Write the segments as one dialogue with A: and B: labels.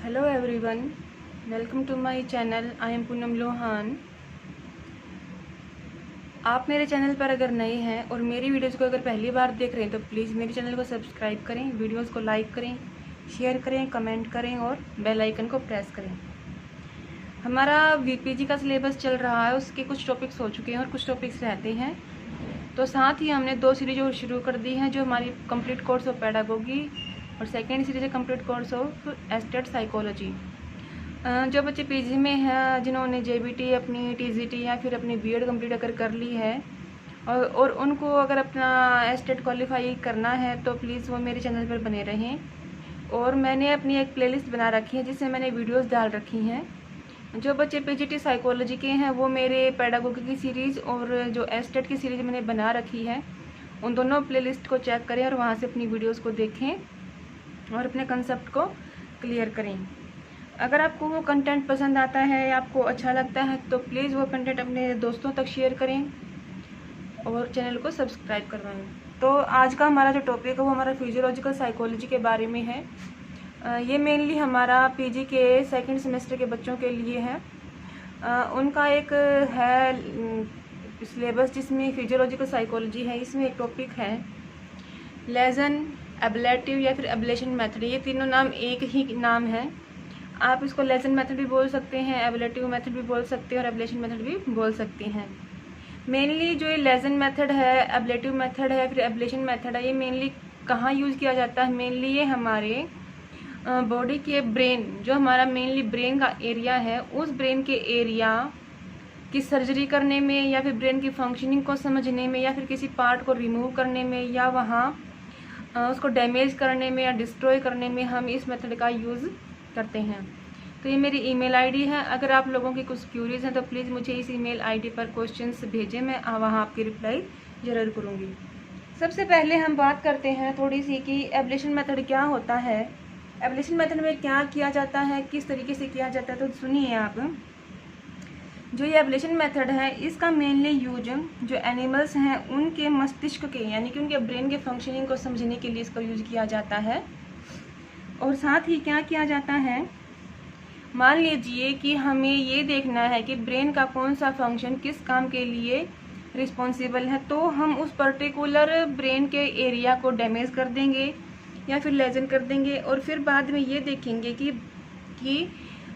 A: Hello everyone, welcome to my channel. I am Poonam Lohan. आप मेरे channel पर अगर नए हैं और मेरी वीडियोस को अगर पहली बार देख रहे हैं तो प्लीज़ मेरे चैनल को सब्सक्राइब करें, वीडियोस को लाइक करें, शेयर करें, कमेंट करें और बेल आइकन को प्रेस करें। हमारा वीपीजी का सिलेबस चल रहा है, उसके कुछ टॉपिक्स हो चुके हैं और कुछ टॉपिक्स रहते हैं। तो साथ ही हमने 2 सीरीज और शुरू कर दी हैं, जो हमारी कंप्लीट कोर्स ऑफ पेडागोगी और सेकेंड सीरीज है complete course of estate psychology. जो बच्चे पीजी में हैं, जिन्होंने जेबीटी, अपनी टीजीटी या फिर अपनी बीएड कंप्लीट अगर कर ली है और उनको अगर अपना एस्टेट क्वालिफाई करना है तो प्लीज़ वो मेरे चैनल पर बने रहें। और मैंने अपनी एक प्लेलिस्ट बना रखी है जिसमें मैंने वीडियोस डाल रखी हैं। जो बच्चे पीजीटी साइकोलॉजी के हैं वो मेरे पेडागोगी की सीरीज़ और जो एस्टेट की सीरीज़ मैंने बना रखी है, उन दोनों प्लेलिस्ट को चेक करें और वहाँ से अपनी वीडियोज़ को देखें और अपने कंसेप्ट को क्लियर करें। अगर आपको वो कंटेंट पसंद आता है या आपको अच्छा लगता है तो प्लीज़ वो कंटेंट अपने दोस्तों तक शेयर करें और चैनल को सब्सक्राइब करवाएं। तो आज का हमारा जो टॉपिक है वो हमारा फिजियोलॉजिकल साइकोलॉजी के बारे में है। ये मेनली हमारा पीजी के सेकंड सेमेस्टर के बच्चों के लिए है। उनका एक है सिलेबस जिसमें फिजियोलॉजिकल साइकोलॉजी है। इसमें एक टॉपिक है लेजन, एब्लेटिव या फिर एब्लेशन मेथड। ये तीनों नाम एक ही नाम है। आप इसको लेजन मेथड भी बोल सकते हैं, एब्लेटिव मेथड भी बोल सकते हैं और एब्लेशन मेथड भी बोल सकते हैं। मेनली जो ये लेजन मेथड है, एब्लेटिव मेथड है, फिर एब्लेशन मेथड है, ये मेनली कहाँ यूज़ किया जाता है? मेनली ये हमारे बॉडी के ब्रेन, जो हमारा मेनली ब्रेन का एरिया है, उस ब्रेन के एरिया की सर्जरी करने में या फिर ब्रेन की फंक्शनिंग को समझने में या फिर किसी पार्ट को रिमूव करने में या वहाँ उसको डैमेज करने में या डिस्ट्रॉय करने में हम इस मेथड का यूज़ करते हैं। तो ये मेरी ईमेल आईडी है। अगर आप लोगों की कुछ क्यूरीज हैं तो प्लीज़ मुझे इस ईमेल आईडी पर क्वेश्चंस भेजें, मैं वहाँ आपकी रिप्लाई ज़रूर करूँगी। सबसे पहले हम बात करते हैं थोड़ी सी कि एब्लेशन मेथड क्या होता है। एब्लेशन मेथड में क्या किया जाता है, किस तरीके से किया जाता है, तो सुनिए आप। जो ये एब्लेशन मेथड है इसका मेनली यूज जो एनिमल्स हैं उनके मस्तिष्क के यानी कि उनके ब्रेन के फंक्शनिंग को समझने के लिए इसका यूज किया जाता है। और साथ ही क्या किया जाता है, मान लीजिए कि हमें ये देखना है कि ब्रेन का कौन सा फंक्शन किस काम के लिए रिस्पॉन्सिबल है, तो हम उस पर्टिकुलर ब्रेन के एरिया को डैमेज कर देंगे या फिर लेजन कर देंगे और फिर बाद में ये देखेंगे कि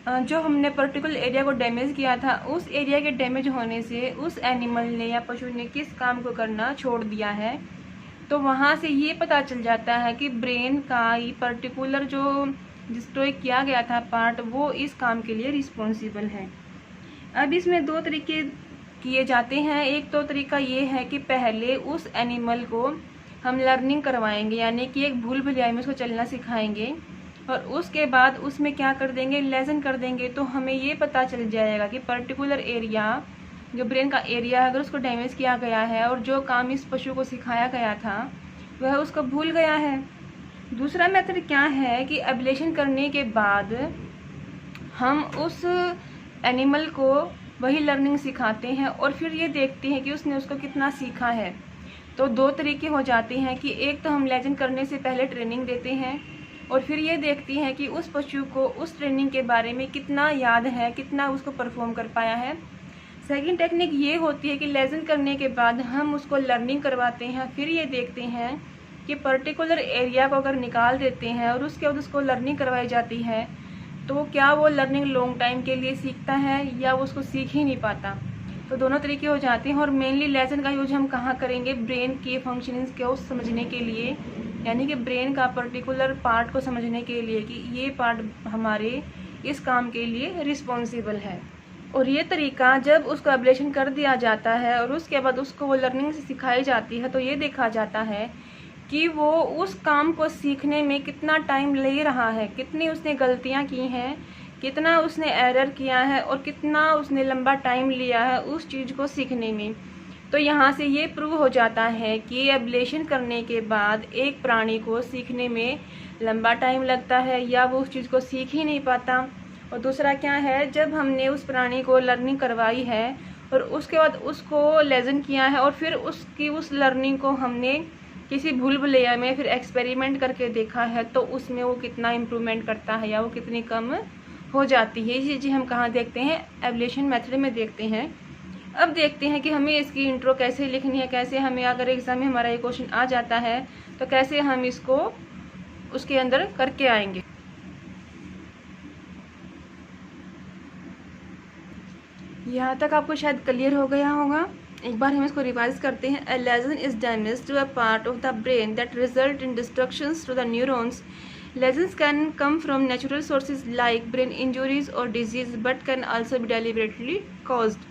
A: जो हमने पर्टिकुलर एरिया को डैमेज किया था, उस एरिया के डैमेज होने से उस एनिमल ने या पशु ने किस काम को करना छोड़ दिया है। तो वहाँ से ये पता चल जाता है कि ब्रेन का ये पर्टिकुलर जो डिस्ट्रॉय किया गया था पार्ट, वो इस काम के लिए रिस्पॉन्सिबल है। अब इसमें 2 तरीके किए जाते हैं। एक तो तरीका ये है कि पहले उस एनिमल को हम लर्निंग करवाएंगे, यानी कि एक भूल भुलैया में उसको चलना सिखाएंगे और उसके बाद उसमें क्या कर देंगे, लेसन कर देंगे। तो हमें ये पता चल जाएगा कि पर्टिकुलर एरिया, जो ब्रेन का एरिया है, अगर उसको डैमेज किया गया है और जो काम इस पशु को सिखाया गया था वह उसको भूल गया है। दूसरा मेथड क्या है कि एब्लेशन करने के बाद हम उस एनिमल को वही लर्निंग सिखाते हैं और फिर ये देखते हैं कि उसने उसको कितना सीखा है। तो 2 तरीके हो जाते हैं कि एक तो हम लेजन करने से पहले ट्रेनिंग देते हैं और फिर ये देखते हैं कि उस पशु को उस ट्रेनिंग के बारे में कितना याद है, कितना उसको परफॉर्म कर पाया है। सेकंड टेक्निक ये होती है कि लेसन करने के बाद हम उसको लर्निंग करवाते हैं, फिर ये देखते हैं कि पर्टिकुलर एरिया को अगर निकाल देते हैं और उसके बाद उसको लर्निंग करवाई जाती है तो क्या वो लर्निंग लॉन्ग टाइम के लिए सीखता है या वो उसको सीख ही नहीं पाता। तो दोनों तरीके हो जाते हैं। और मेनली लेसन का यूज हम कहाँ करेंगे, ब्रेन के फंक्शनिंग्स को समझने के लिए, यानी कि ब्रेन का पर्टिकुलर पार्ट को समझने के लिए कि ये पार्ट हमारे इस काम के लिए रिस्पॉन्सिबल है। और ये तरीका जब उसको एब्लेशन कर दिया जाता है और उसके बाद उसको वो लर्निंग से सिखाई जाती है तो ये देखा जाता है कि वो उस काम को सीखने में कितना टाइम ले रहा है, कितनी उसने गलतियां की हैं, कितना उसने एरर किया है और कितना उसने लंबा टाइम लिया है उस चीज़ को सीखने में। तो यहाँ से ये प्रूव हो जाता है कि एब्लेशन करने के बाद एक प्राणी को सीखने में लंबा टाइम लगता है या वो उस चीज़ को सीख ही नहीं पाता। और दूसरा क्या है, जब हमने उस प्राणी को लर्निंग करवाई है और उसके बाद उसको लेसन किया है और फिर उसकी उस लर्निंग को हमने किसी भूल भुलैया में फिर एक्सपेरिमेंट करके देखा है तो उसमें वो कितना इम्प्रूवमेंट करता है या वो कितनी कम हो जाती है। ये चीज़ें हम कहाँ देखते हैं, एवल्यूशन मेथड में देखते हैं। अब देखते हैं कि हमें इसकी इंट्रो कैसे लिखनी है, कैसे हमें अगर एग्ज़ाम में हमारा ये क्वेश्चन आ जाता है तो कैसे हम इसको उसके अंदर करके आएंगे। यहाँ तक आपको शायद क्लियर हो गया होगा। एक बार हम इसको रिवाइज करते हैं। A lesion is damage to a part of the brain that result in destructions to the neurons. Lesions can come from natural sources like brain injuries or disease, but can also be deliberately caused.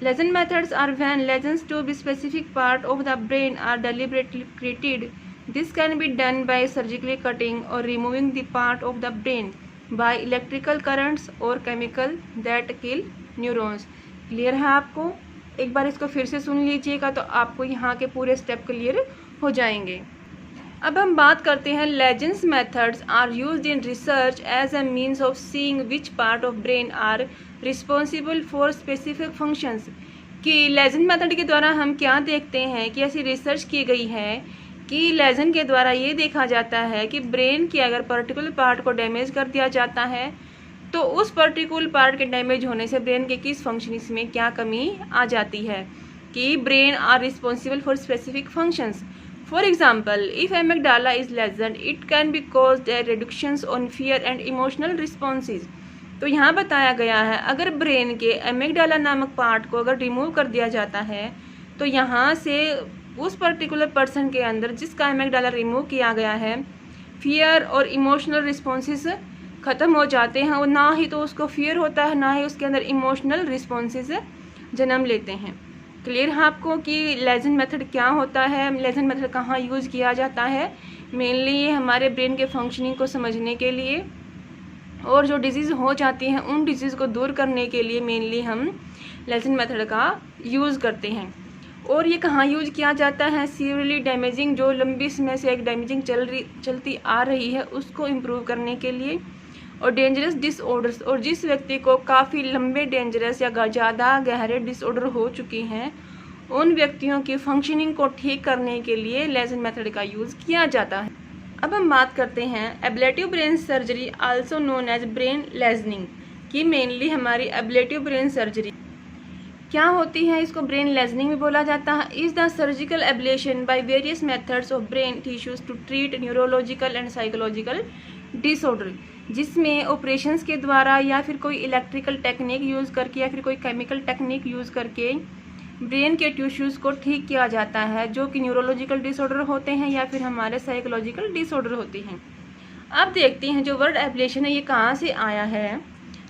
A: Lesion methods are when lesions to a specific part of the brain are deliberately created. This can be done by surgically cutting or removing the part of the brain by electrical currents or chemical that kill neurons. Clear है आपको? एक बार इसको फिर से सुन लीजिएगा तो आपको यहाँ के पूरे स्टेप क्लियर हो जाएंगे। अब हम बात करते हैं lesions methods are used in research as a means of seeing which part of brain are responsible for specific functions. कि लेजेंस मेथड के द्वारा हम क्या देखते हैं कि ऐसी रिसर्च की गई है कि लेजन के द्वारा ये देखा जाता है कि ब्रेन के अगर पर्टिकुलर पार्ट को डैमेज कर दिया जाता है तो उस पर्टिकुलर पार्ट के डैमेज होने से ब्रेन के किस फंक्शनिंग में क्या कमी आ जाती है। कि brain are responsible for specific functions. For example, if amygdala is lesioned it can be caused a reductions on fear and emotional responses. तो यहाँ बताया गया है अगर ब्रेन के एमिगडाला नामक पार्ट को अगर रिमूव कर दिया जाता है तो यहाँ से उस पर्टिकुलर पर्सन के अंदर जिसका एमिगडाला रिमूव किया गया है फियर और इमोशनल रिस्पॉन्सेज ख़त्म हो जाते हैं और ना ही तो उसको फियर होता है ना ही उसके अंदर इमोशनल रिस्पॉन्सेज जन्म लेते हैं। क्लियर है आपको कि लेजेंड मेथड क्या होता है, लेजेंड मेथड कहाँ यूज़ किया जाता है। मेनली ये हमारे ब्रेन के फंक्शनिंग को समझने के लिए और जो डिजीज़ हो जाती हैं उन डिजीज़ को दूर करने के लिए मेनली हम लेजेंड मेथड का यूज़ करते हैं। और ये कहाँ यूज किया जाता है, सीवियरली डैमेजिंग, जो लंबी समय से एक डैमेजिंग चलती आ रही है उसको इम्प्रूव करने के लिए, और डेंजरस डिसऑर्डर्स, और जिस व्यक्ति को काफ़ी लंबे डेंजरस या ज़्यादा गहरे डिसऑर्डर हो चुकी हैं उन व्यक्तियों की फंक्शनिंग को ठीक करने के लिए लेजेंड मेथड का यूज़ किया जाता है। अब हम बात करते हैं ablative brain surgery also known as brain lesioning की मेनली हमारी एब्लेटिव ब्रेन सर्जरी क्या होती है, इसको ब्रेन लेजनिंग भी बोला जाता है। Is the surgical ablation by various methods of brain tissues to treat neurological and psychological disorder, जिसमें ऑपरेशंस के द्वारा या फिर कोई इलेक्ट्रिकल टेक्निक यूज़ करके या फिर कोई केमिकल टेक्निक यूज़ करके ब्रेन के टिश्यूज़ को ठीक किया जाता है जो कि न्यूरोलॉजिकल डिसऑर्डर होते हैं या फिर हमारे साइकोलॉजिकल डिसऑर्डर होते हैं। अब देखते हैं जो वर्ड एब्लेशन है ये कहाँ से आया है।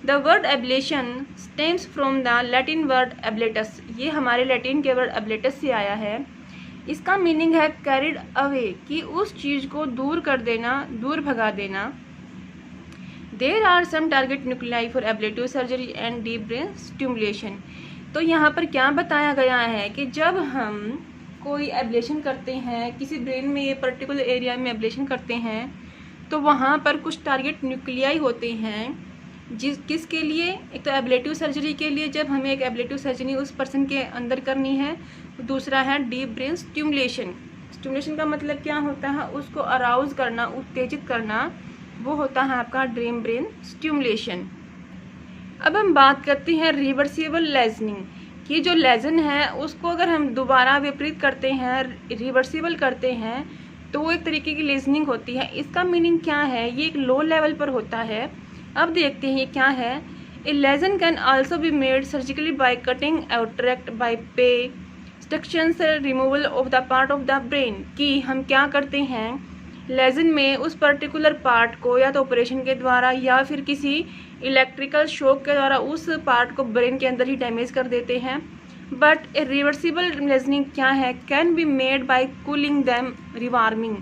A: The word ablation stems from the Latin word ablatus, ये हमारे लैटिन के वर्ड एब्लेटस से आया है। इसका मीनिंग है कैरिड अवे, कि उस चीज़ को दूर कर देना, दूर भगा देना। There are some target nuclei for ablative surgery and deep brain stimulation. तो यहाँ पर क्या बताया गया है कि जब हम कोई एब्लेशन करते हैं किसी ब्रेन में, ये पर्टिकुलर एरिया में एब्लेशन करते हैं तो वहाँ पर कुछ टारगेट न्यूक्लियाई होते हैं किसके लिए, एक तो एब्लेटिव सर्जरी के लिए जब हमें एक एब्लेटिव सर्जरी उस पर्सन के अंदर करनी है, दूसरा है डीप ब्रेन स्टिमुलेशन। स्टिमुलेशन का मतलब क्या होता है, उसको अराउज करना, उत्तेजित करना, वो होता है आपका ड्रीम ब्रेन स्टिमुलेशन। अब हम बात करते हैं रिवर्सिबल लेजनिंग कि जो लेजन है उसको अगर हम दोबारा विपरीत करते हैं, रिवर्सिबल करते हैं तो वो एक तरीके की लेजनिंग होती है। इसका मीनिंग क्या है, ये एक लो लेवल पर होता है। अब देखते हैं ये क्या है। A lesion can also be made surgically by cutting और ट्रैक्ट बाय पे structures removal of the part of the brain, कि हम क्या करते हैं लेजन में उस पर्टिकुलर पार्ट को या तो ऑपरेशन के द्वारा या फिर किसी इलेक्ट्रिकल शॉक के द्वारा उस पार्ट को ब्रेन के अंदर ही डैमेज कर देते हैं। बट ए रिवर्सिबल लेजनिंग क्या है, can be made by cooling them rewarming,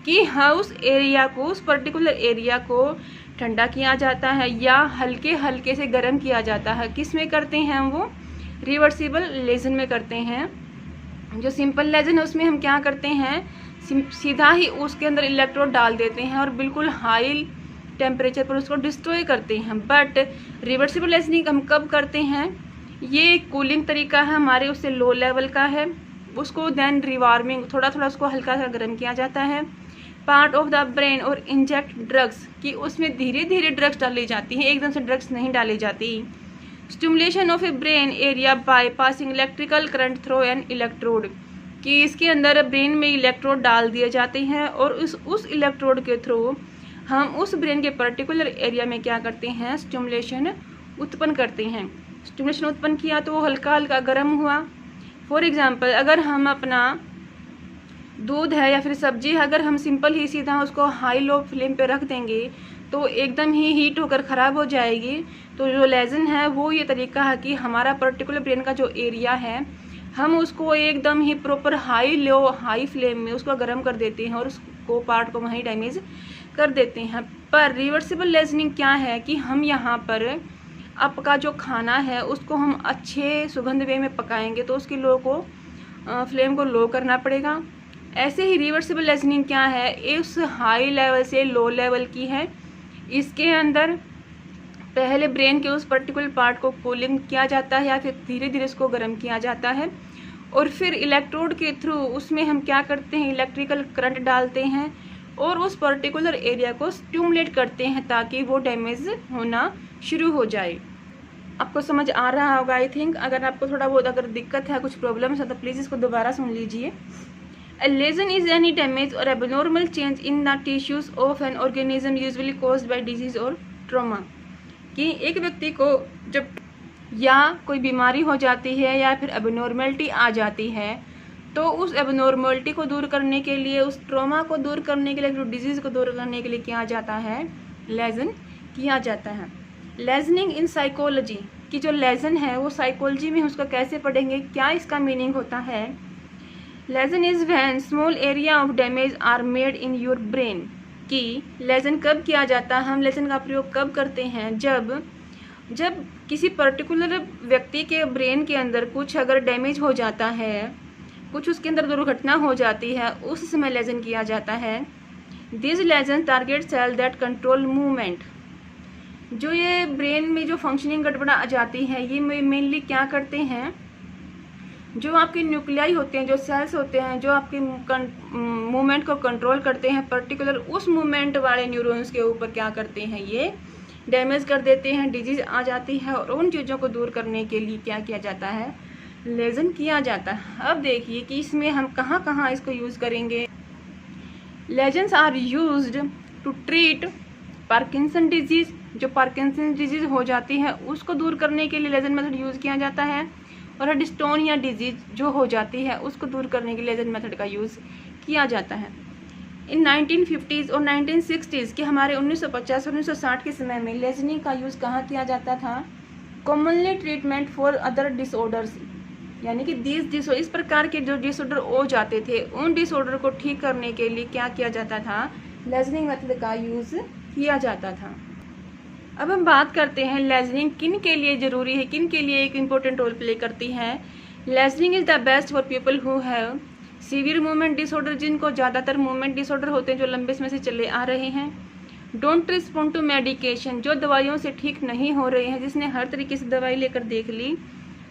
A: कि हाउस एरिया को, उस पर्टिकुलर एरिया को ठंडा किया जाता है या हल्के हल्के से गर्म किया जाता है। किस में करते हैं हम, वो रिवर्सिबल लेजन में करते हैं। जो सिंपल लेजन है उसमें हम क्या करते हैं, सीधा ही उसके अंदर इलेक्ट्रोड डाल देते हैं और बिल्कुल हाई टेम्परेचर पर उसको डिस्ट्रॉय करते हैं। बट रिवर्सिबल लेजनिंग हम कब करते हैं, ये कूलिंग तरीका है हमारे, उससे लो लेवल का है, उसको देन रिवार्मिंग, थोड़ा थोड़ा उसको हल्का सा गर्म किया जाता है। पार्ट ऑफ द ब्रेन और इंजेक्ट ड्रग्स, कि उसमें धीरे धीरे ड्रग्स डाली जाती हैं, एकदम से ड्रग्स नहीं डाली जाती। Stimulation of A brain area bye passing electrical current through an electrode, कि इसके अंदर ब्रेन में इलेक्ट्रोड डाल दिए जाते हैं और उस इलेक्ट्रोड के थ्रू हम उस ब्रेन के पर्टिकुलर एरिया में क्या करते हैं, स्टिमुलेशन उत्पन्न करते हैं। स्टिमुलेशन उत्पन्न किया तो वो हल्का हल्का गर्म हुआ। फॉर एग्जांपल, अगर हम अपना दूध है या फिर सब्जी है, अगर हम सिंपल ही सीधा उसको हाई लो फ्लेम पे रख देंगे तो एकदम ही हीट होकर ख़राब हो जाएगी। तो जो लेज़न है वो ये तरीका है कि हमारा पर्टिकुलर ब्रेन का जो एरिया है हम उसको एकदम ही प्रॉपर हाई फ्लेम में उसको गर्म कर देते हैं और उसको पार्ट को वहीं डैमेज कर देते हैं। पर रिवर्सिबल लेजनिंग क्या है कि हम यहाँ पर आपका जो खाना है उसको हम अच्छे सुगंध वे में पकाएंगे तो उसकी फ्लेम को लो करना पड़ेगा। ऐसे ही रिवर्सिबल लेजनिंग क्या है, इस हाई लेवल से लो लेवल की है। इसके अंदर पहले ब्रेन के उस पर्टिकुलर पार्ट को कूलिंग किया जाता है या फिर धीरे धीरे इसको गर्म किया जाता है और फिर इलेक्ट्रोड के थ्रू उसमें हम क्या करते हैं, इलेक्ट्रिकल करंट डालते हैं और उस पर्टिकुलर एरिया को स्टिमुलेट करते हैं ताकि वो डैमेज होना शुरू हो जाए। आपको समझ आ रहा होगा आई थिंक। अगर आपको थोड़ा बहुत अगर दिक्कत है, कुछ प्रॉब्लम्स है तो प्लीज़ इसको दोबारा सुन लीजिए। A lesion is any damage or abnormal change in the tissues of an organism usually caused by disease or trauma, कि एक व्यक्ति को जब या कोई बीमारी हो जाती है या फिर एबनॉर्मलिटी आ जाती है तो उस एबनॉर्मलिटी को दूर करने के लिए, उस ट्रॉमा को दूर करने के लिए, डिजीज़ को दूर करने के लिए किया जाता है, लेजन किया जाता है। लेजनिंग इन साइकोलॉजी, कि जो लेजन है वो साइकोलॉजी में उसको कैसे पढ़ेंगे, क्या इसका मीनिंग होता है। Lesion is when small area of damage are made in your brain, कि लेजन कब किया जाता है, हम लेजन का प्रयोग कब करते हैं, जब किसी पर्टिकुलर व्यक्ति के ब्रेन के अंदर कुछ अगर डैमेज हो जाता है, कुछ उसके अंदर दुर्घटना हो जाती है, उस समय लेजन किया जाता है। This lesion target cell that control movement, जो ये ब्रेन में जो फंक्शनिंग गड़बड़ा आ जाती है ये मेनली क्या करते हैं, जो आपके न्यूक्लियाई होते हैं, जो सेल्स होते हैं, जो आपके मूवमेंट को कंट्रोल करते हैं, पर्टिकुलर उस मूवमेंट वाले न्यूरॉन्स के ऊपर क्या करते हैं, ये डैमेज कर देते हैं, डिजीज आ जाती है और उन चीज़ों को दूर करने के लिए क्या किया जाता है, लेजन किया जाता है। अब देखिए कि इसमें हम कहाँ कहाँ इसको यूज़ करेंगे। Lesions are used to treat Parkinson disease, जो पार्किंसन डिजीज़ हो जाती है उसको दूर करने के लिए लेजन मेथड यूज़ किया जाता है, और डिस्टोनिया डिजीज जो हो जाती है उसको दूर करने के लिए लेजन मेथड का यूज़ किया जाता है। इन 1950s और 1960s के हमारे 1950 और 1960 के समय में लेजनिंग का यूज़ कहाँ किया जाता था, commonly treatment for other disorders, यानी कि इस प्रकार के जो डिसऑर्डर हो जाते थे उन डिसऑर्डर को ठीक करने के लिए क्या किया जाता था, लेजनिंग मेथड का यूज़ किया जाता था। अब हम बात करते हैं लेजनिंग किन के लिए ज़रूरी है, किन के लिए एक इम्पोर्टेंट रोल प्ले करती है। Lesioning is the best for people who have severe movement disorder, जिनको ज़्यादातर मूवमेंट डिसऑर्डर होते हैं जो लंबे समय से चले आ रहे हैं। डोंट रिस्पॉन्ड टू मेडिकेशन, जो दवाइयों से ठीक नहीं हो रहे हैं, जिसने हर तरीके से दवाई लेकर देख ली,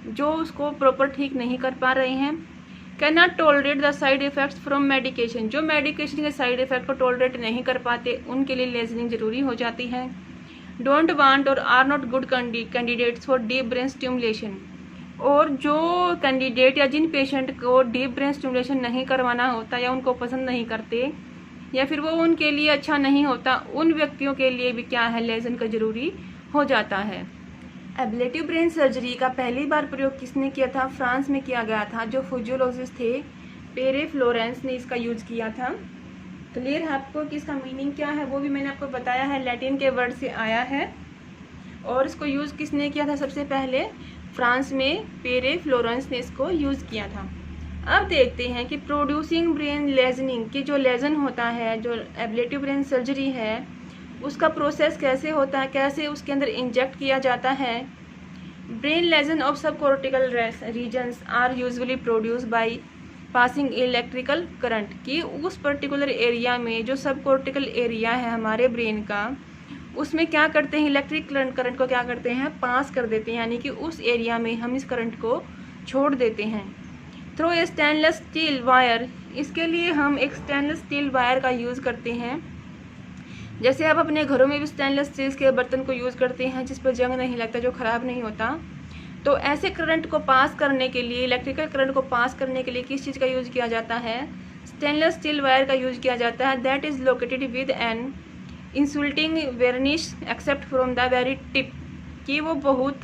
A: जो उसको प्रॉपर ठीक नहीं कर पा रहे हैं। Can not tolerate the side effects from medication, जो मेडिकेशन के साइड इफ़ेक्ट को टॉलरेट नहीं कर पाते उनके लिए लेजनिंग ज़रूरी हो जाती है। डोंट वांट और are not good candidates for deep brain stimulation, और जो कैंडिडेट या जिन पेशेंट को डीप ब्रेन स्टिमुलेशन नहीं करवाना होता या उनको पसंद नहीं करते या फिर वो उनके लिए अच्छा नहीं होता, उन व्यक्तियों के लिए भी क्या है, लेजन का ज़रूरी हो जाता है। एब्लेटिव ब्रेन सर्जरी का पहली बार प्रयोग किसने किया था, फ्रांस में किया गया था। जो फिजियोलॉजिस्ट थे पेरे फ्लोरेंस ने इसका यूज़ किया था। क्लियर है आपको कि इसका मीनिंग क्या है, वो भी मैंने आपको बताया है, लैटिन के वर्ड से आया है। और इसको यूज़ किसने किया था, सबसे पहले फ्रांस में पेरे फ्लोरेंस ने इसको यूज़ किया था। अब देखते हैं कि प्रोड्यूसिंग ब्रेन लेजनिंग की जो लेजन होता है, जो एब्लेटिव ब्रेन सर्जरी है, उसका प्रोसेस कैसे होता है, कैसे उसके अंदर इंजेक्ट किया जाता है। Brain lesion of sub cortical regions are usually produce by passing electrical current, कि उस पर्टिकुलर एरिया में जो सब कॉर्टिकल एरिया है हमारे ब्रेन का, उसमें क्या करते हैं, इलेक्ट्रिक करंट को क्या करते हैं, पास कर देते हैं, यानी कि उस एरिया में हम इस करंट को छोड़ देते हैं। Through a stainless steel wire, इसके लिए हम एक स्टेनलेस स्टील वायर का यूज़ करते हैं। जैसे आप अपने घरों में भी स्टेनलेस स्टील के बर्तन को यूज़ करते हैं जिस पर जंग नहीं लगता, जो ख़राब नहीं होता, तो ऐसे करंट को पास करने के लिए, इलेक्ट्रिकल करंट को पास करने के लिए किस चीज़ का यूज़ किया जाता है? स्टेनलेस स्टील वायर का यूज़ किया जाता है। That is located with an insulating varnish except from the very tip, कि वो बहुत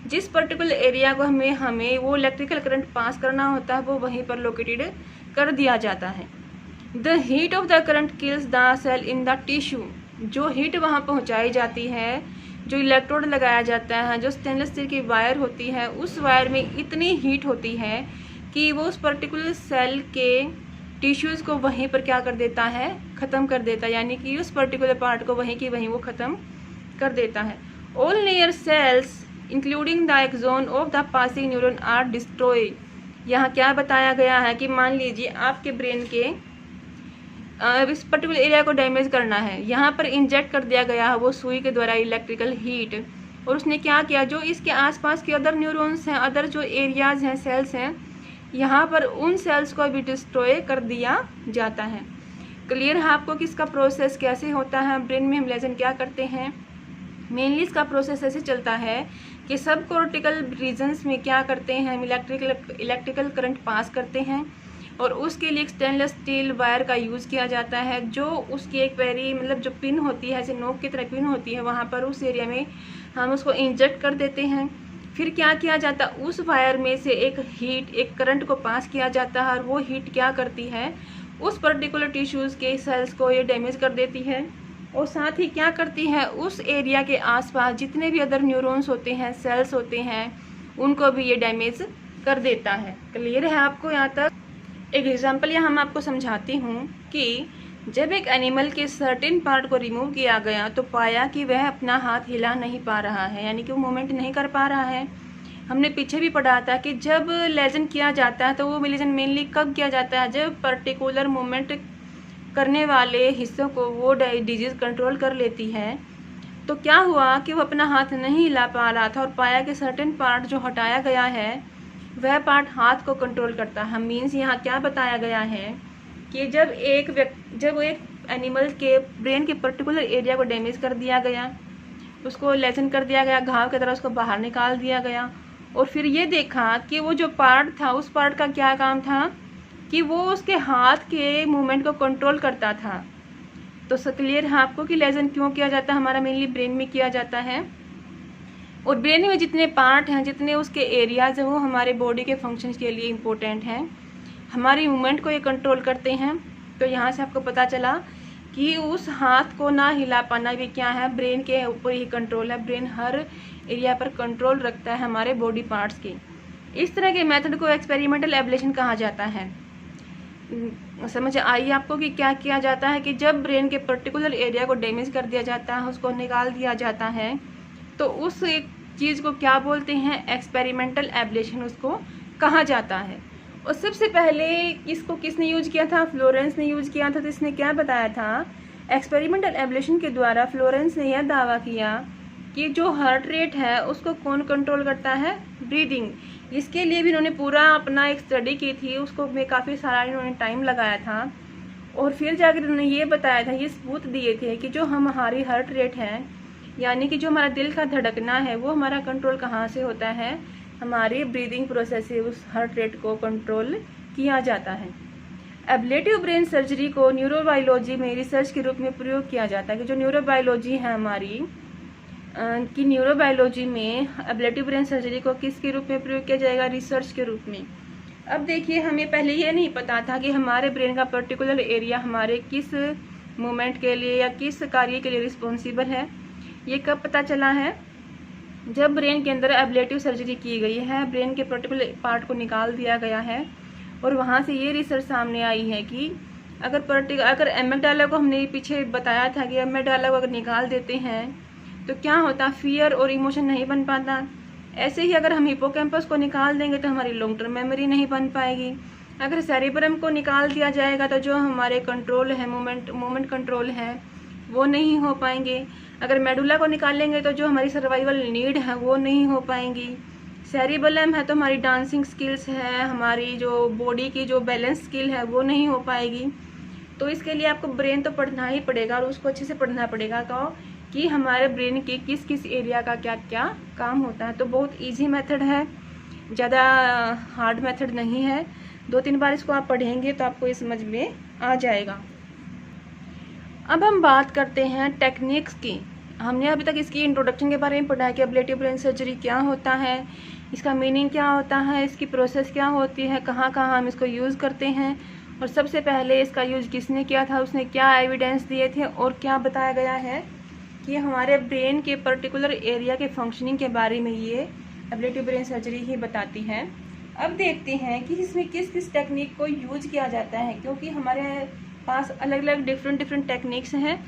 A: जिस पर्टिकुलर एरिया को हमें वो इलेक्ट्रिकल करंट पास करना होता है वो वहीं पर लोकेटेड कर दिया जाता है। The heat of the current kills the cell in the tissue, जो हीट वहाँ पहुँचाई जाती है, जो इलेक्ट्रोड लगाया जाता है, जो स्टेनलेस स्टील की वायर होती है, उस वायर में इतनी हीट होती है कि वो उस पर्टिकुलर सेल के टिश्यूज़ को वहीं पर क्या कर देता है? ख़त्म कर देता है, यानी कि उस पर्टिकुलर पार्ट को वहीं की वहीं वो ख़त्म कर देता है। All near cells including the axon of the passing neuron are destroy. यहाँ क्या बताया गया है कि मान लीजिए आपके ब्रेन के इस पर्टिकुलर एरिया को डैमेज करना है, यहाँ पर इंजेक्ट कर दिया गया है वो सुई के द्वारा इलेक्ट्रिकल हीट, और उसने क्या किया, जो इसके आसपास के अदर न्यूरॉन्स हैं, अदर जो एरियाज़ हैं, सेल्स हैं, यहाँ पर उन सेल्स को भी डिस्ट्रॉय कर दिया जाता है। क्लियर है आपको कि इसका प्रोसेस कैसे होता है? ब्रेन में हम लेजन क्या करते हैं? मेनली इसका प्रोसेस ऐसे चलता है कि सब कॉर्टिकल रीजन्स में क्या करते हैं, हम इलेक्ट्रिकल करंट पास करते हैं, और उसके लिए स्टेनलेस स्टील वायर का यूज़ किया जाता है, जो उसकी एक वेरी मतलब जो पिन होती है, ऐसे नोक की तरह पिन होती है, वहाँ पर उस एरिया में हम उसको इंजेक्ट कर देते हैं। फिर क्या किया जाता है, उस वायर में से एक करंट को पास किया जाता है, और वो हीट क्या करती है, उस पर्टिकुलर टिश्यूज़ के सेल्स को ये डैमेज कर देती है, और साथ ही क्या करती है, उस एरिया के आसपास जितने भी अदर न्यूरॉन्स होते हैं, सेल्स होते हैं, उनको भी ये डैमेज कर देता है। क्लियर है आपको यहाँ तक? एक एग्जांपल यहाँ मैं आपको समझाती हूँ कि जब एक एनिमल के सर्टेन पार्ट को रिमूव किया गया तो पाया कि वह अपना हाथ हिला नहीं पा रहा है, यानी कि वो मूवमेंट नहीं कर पा रहा है। हमने पीछे भी पढ़ा था कि जब लेजन किया जाता है तो वो लेजन मेनली कब किया जाता है, जब पर्टिकुलर मूवमेंट करने वाले हिस्सों को वो डिजीज़ कंट्रोल कर लेती है। तो क्या हुआ कि वो अपना हाथ नहीं हिला पा रहा था, और पाया कि सर्टेन पार्ट जो हटाया गया है वह पार्ट हाथ को कंट्रोल करता है। मीन्स यहाँ क्या बताया गया है कि जब एक एनिमल के ब्रेन के पर्टिकुलर एरिया को डैमेज कर दिया गया, उसको लेसन कर दिया गया, घाव की तरह उसको बाहर निकाल दिया गया, और फिर ये देखा कि वो जो पार्ट था, उस पार्ट का क्या काम था कि वो उसके हाथ के मूवमेंट को कंट्रोल करता था। तो क्लियर है आपको कि लेजन क्यों किया जाता है? हमारा मेनली ब्रेन में किया जाता है, और ब्रेन में जितने पार्ट हैं, जितने उसके एरियाज हैं, वो हमारे बॉडी के फंक्शंस के लिए इम्पोर्टेंट हैं, हमारी मूवमेंट को ये कंट्रोल करते हैं। तो यहाँ से आपको पता चला कि उस हाथ को ना हिला पाना भी क्या है, ब्रेन के ऊपर ही कंट्रोल है। ब्रेन हर एरिया पर कंट्रोल रखता है हमारे बॉडी पार्ट्स की। इस तरह के मेथड को एक्सपेरिमेंटल एब्लेशन कहा जाता है। समझ आई आपको कि क्या किया जाता है कि जब ब्रेन के पर्टिकुलर एरिया को डैमेज कर दिया जाता है, उसको निकाल दिया जाता है, तो उस एक चीज़ को क्या बोलते हैं? एक्सपेरिमेंटल एब्लेशन उसको कहा जाता है। और सबसे पहले इसको किसने यूज किया था? फ्लोरेंस ने यूज किया था। तो इसने क्या बताया था? एक्सपेरिमेंटल एब्लेशन के द्वारा फ्लोरेंस ने यह दावा किया कि जो हार्ट रेट है उसको कौन कंट्रोल करता है? ब्रीदिंग। इसके लिए भी इन्होंने पूरा अपना एक स्टडी की थी, उसको में काफ़ी सारा इन्होंने टाइम लगाया था, और फिर जाकर इन्होंने ये बताया था, ये सबूत दिए थे कि जो हमारी हार्ट रेट है, यानी कि जो हमारा दिल का धड़कना है, वो हमारा कंट्रोल कहाँ से होता है? हमारी ब्रीदिंग प्रोसेस से उस हार्ट रेट को कंट्रोल किया जाता है। एब्लेटिव ब्रेन सर्जरी को न्यूरोबायोलॉजी में रिसर्च के रूप में प्रयोग किया जाता है कि जो न्यूरोबायोलॉजी है हमारी कि न्यूरोबायोलॉजी में एब्लेटिव ब्रेन सर्जरी को किसके रूप में प्रयोग किया जाएगा? रिसर्च के रूप में। अब देखिए, हमें पहले ये नहीं पता था कि हमारे ब्रेन का पर्टिकुलर एरिया हमारे किस मूवमेंट के लिए या किस कार्य के लिए रिस्पॉन्सिबल है। ये कब पता चला है? जब ब्रेन के अंदर एब्लेटिव सर्जरी की गई है, ब्रेन के पर्टिकुलर पार्ट को निकाल दिया गया है, और वहाँ से ये रिसर्च सामने आई है कि अगर एमिगडाला को हमने पीछे बताया था कि एमिगडाला को अगर निकाल देते हैं तो क्या होता? फियर और इमोशन नहीं बन पाता। ऐसे ही अगर हम हिपोकैम्पस को निकाल देंगे तो हमारी लॉन्ग टर्म मेमोरी नहीं बन पाएगी। अगर सेरेब्रम को निकाल दिया जाएगा तो जो हमारे कंट्रोल है, मोमेंट कंट्रोल है, वो नहीं हो पाएंगे। अगर मेडुला को निकालेंगे तो जो हमारी सर्वाइवल नीड है वो नहीं हो पाएंगी। सेरिबेलम है तो हमारी डांसिंग स्किल्स है, हमारी जो बॉडी की जो बैलेंस स्किल है वो नहीं हो पाएगी। तो इसके लिए आपको ब्रेन तो पढ़ना ही पड़ेगा और उसको अच्छे से पढ़ना पड़ेगा कि हमारे ब्रेन के किस किस एरिया का क्या क्या काम होता है। तो बहुत इजी मेथड है, ज़्यादा हार्ड मेथड नहीं है। 2-3 बार इसको आप पढ़ेंगे तो आपको ये समझ में आ जाएगा। अब हम बात करते हैं टेक्निक्स की। हमने अभी तक इसकी इंट्रोडक्शन के बारे में पढ़ा है कि एब्लेटिव ब्रेन सर्जरी क्या होता है, इसका मीनिंग क्या होता है, इसकी प्रोसेस क्या होती है, कहाँ कहाँ हम इसको यूज़ करते हैं, और सबसे पहले इसका यूज़ किसने किया था, उसने क्या एविडेंस दिए थे, और क्या बताया गया है कि हमारे ब्रेन के पर्टिकुलर एरिया के फंक्शनिंग के बारे में ये एब्लेटिव ब्रेन सर्जरी ही बताती है। अब देखते हैं कि इसमें किस किस टेक्निक को यूज किया जाता है, क्योंकि हमारे पास अलग अलग डिफरेंट टेक्निक्स हैं।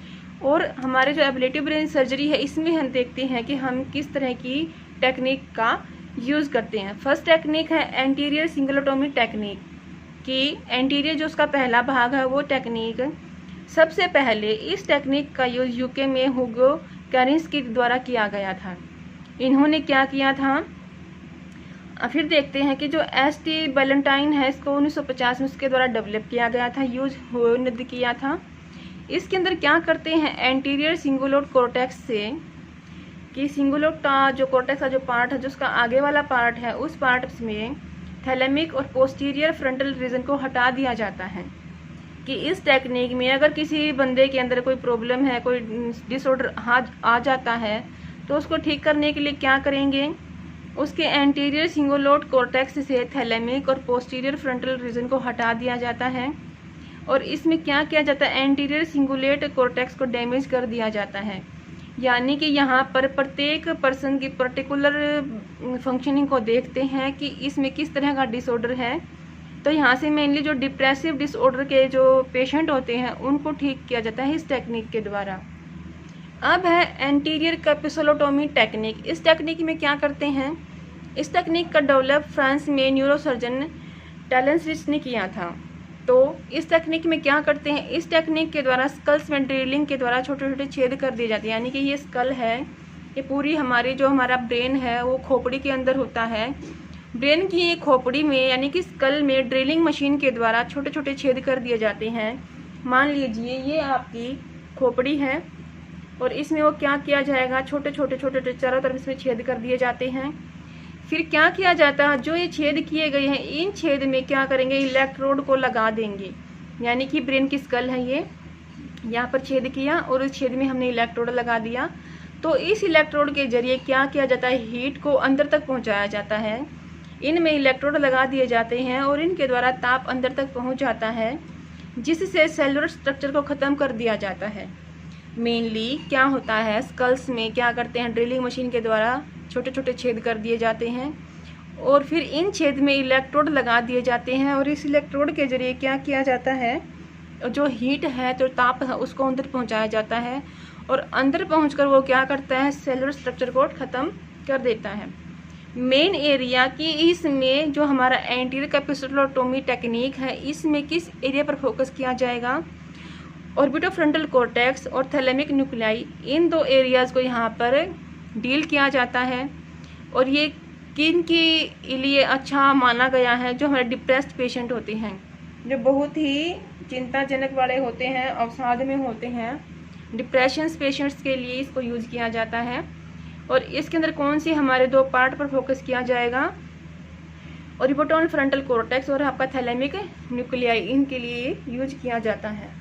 A: और हमारे जो एब्लेटिव ब्रेन सर्जरी है इसमें हम देखते हैं कि हम किस तरह की टेक्निक का यूज़ करते हैं। फर्स्ट टेक्निक है एंटीरियर सिंगुलोटोमी टेक्निक, कि एंटीरियर जो उसका पहला भाग है वो टेक्निक सबसे पहले इस टेक्निक का यूज यूके में हुगो कैरिंस के द्वारा किया गया था। इन्होंने क्या किया था, फिर देखते हैं कि जो एस.टी. बैलेंटाइन है इसको 1950 में उसके द्वारा डेवलप किया गया था, यूज किया था। इसके अंदर क्या करते हैं, एंटीरियर सिंगुलोट कॉर्टेक्स से कि सिंगुलोट का जो कॉर्टेक्स का जो पार्ट है, जो उसका आगे वाला पार्ट है, उस पार्ट में थैलेमिक और पोस्टीरियर फ्रंटल रीजन को हटा दिया जाता है। कि इस टेक्निक में अगर किसी बंदे के अंदर कोई प्रॉब्लम है, कोई डिसऑर्डर आ जाता है, तो उसको ठीक करने के लिए क्या करेंगे, उसके एंटीरियर सिंगुलोट कॉर्टेक्स से थैलेमिक और पोस्टीरियर फ्रंटल रीजन को हटा दिया जाता है। और इसमें क्या किया जाता है, एंटीरियर सिंगुलेट कॉर्टेक्स को डैमेज कर दिया जाता है। यानी कि यहाँ पर प्रत्येक पर्सन की पर्टिकुलर फंक्शनिंग को देखते हैं कि इसमें किस तरह का डिसऑर्डर है। तो यहाँ से मेनली जो डिप्रेसिव डिसऑर्डर के जो पेशेंट होते हैं उनको ठीक किया जाता है इस टेक्निक के द्वारा। अब है एंटीरियर कैपिसुलोटोमी टेक्निक। इस टेक्निक में क्या करते हैं, इस टेक्निक का डेवलप फ्रांस में न्यूरोसर्जन टैलेंसरिच ने किया था। तो इस टेक्निक में क्या करते हैं, इस टेक्निक के द्वारा स्कल्स में ड्रिलिंग के द्वारा छोटे छोटे छेद कर दिए जाते हैं। यानी कि ये स्कल है, ये पूरी हमारी जो हमारा ब्रेन है वो खोपड़ी के अंदर होता है। ब्रेन की खोपड़ी में यानी कि स्कल में ड्रिलिंग मशीन के द्वारा छोटे छोटे छेद कर दिए जाते हैं। मान लीजिए ये आपकी खोपड़ी है और इसमें वो क्या किया जाएगा, छोटे छोटे चारों तरफ इसमें छेद कर दिए जाते हैं। फिर क्या किया जाता है, जो ये छेद किए गए हैं इन छेद में क्या करेंगे, इलेक्ट्रोड को लगा देंगे। यानी कि ब्रेन की स्कल है ये, यहाँ पर छेद किया और इस छेद में हमने इलेक्ट्रोड लगा दिया। तो इस इलेक्ट्रोड के जरिए क्या किया जाता है, हीट को अंदर तक पहुँचाया जाता है। इनमें इलेक्ट्रोड लगा दिए जाते हैं और इनके द्वारा ताप अंदर तक पहुँच जाता है, जिससे सेलुलर स्ट्रक्चर को ख़त्म कर दिया जाता है। मेनली क्या होता है, स्कल्स में क्या करते हैं, ड्रिलिंग मशीन के द्वारा छोटे छोटे छेद कर दिए जाते हैं और फिर इन छेद में इलेक्ट्रोड लगा दिए जाते हैं और इस इलेक्ट्रोड के जरिए क्या किया जाता है, जो हीट है जो ताप है उसको अंदर पहुंचाया जाता है और अंदर पहुंचकर वो क्या करता है, सेलुलर स्ट्रक्चर को ख़त्म कर देता है। मेन एरिया की इसमें जो हमारा एंटीरियर कैपिसुलोटोमी टेक्निक है इसमें किस एरिया पर फोकस किया जाएगा, ऑर्बिटोफ्रंटल कॉर्टेक्स और थैलेमिक न्यूक्लियाई, इन दो एरियाज़ को यहाँ पर डील किया जाता है। और ये किन के लिए अच्छा माना गया है, जो हमारे डिप्रेस्ड पेशेंट होते हैं, जो बहुत ही चिंताजनक वाले होते हैं, अवसाद में होते हैं, डिप्रेशन पेशेंट्स के लिए इसको यूज़ किया जाता है। और इसके अंदर कौन सी हमारे दो पार्ट पर फोकस किया जाएगा, ऑर्बिटोफ्रंटल फ्रंटल कॉर्टेक्स और आपका थैलेमिक न्यूक्लियाई, इनके लिए यूज किया जाता है।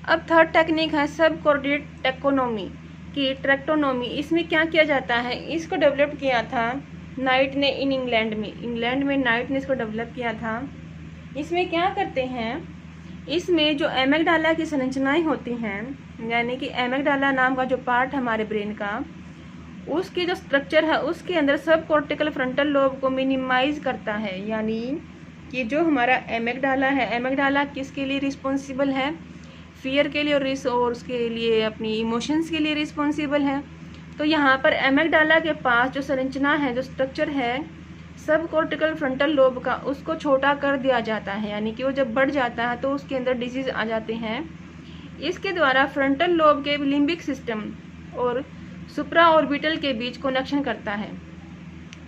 A: अब थर्ड टेक्निक है सब कोऑर्डिनेट टेक्नोमी की ट्रैक्टोनोमी। इसमें क्या किया जाता है, इसको डेवलप किया था नाइट ने इंग्लैंड में नाइट ने इसको डेवलप किया था। इसमें क्या करते हैं, इसमें जो एमिगडाला की संरचनाएं होती हैं, यानी कि एमिगडाला नाम का जो पार्ट हमारे ब्रेन का, उसकी जो स्ट्रक्चर है उसके अंदर सब कॉर्टिकल फ्रंटल लोब को मिनिमाइज करता है। यानी कि जो हमारा एमिगडाला है, एमिगडाला किसके लिए रिस्पॉन्सिबल है, फियर के लिए और उसके लिए अपनी इमोशंस के लिए रिस्पॉन्सिबल है। तो यहाँ पर एमिगडाला के पास जो संरचना है, जो स्ट्रक्चर है सब कॉर्टिकल फ्रंटल लोब का, उसको छोटा कर दिया जाता है। यानी कि वो जब बढ़ जाता है तो उसके अंदर डिजीज आ जाते हैं। इसके द्वारा फ्रंटल लोब के लिम्बिक सिस्टम और सुप्रा ऑर्बिटल के बीच कनेक्शन करता है।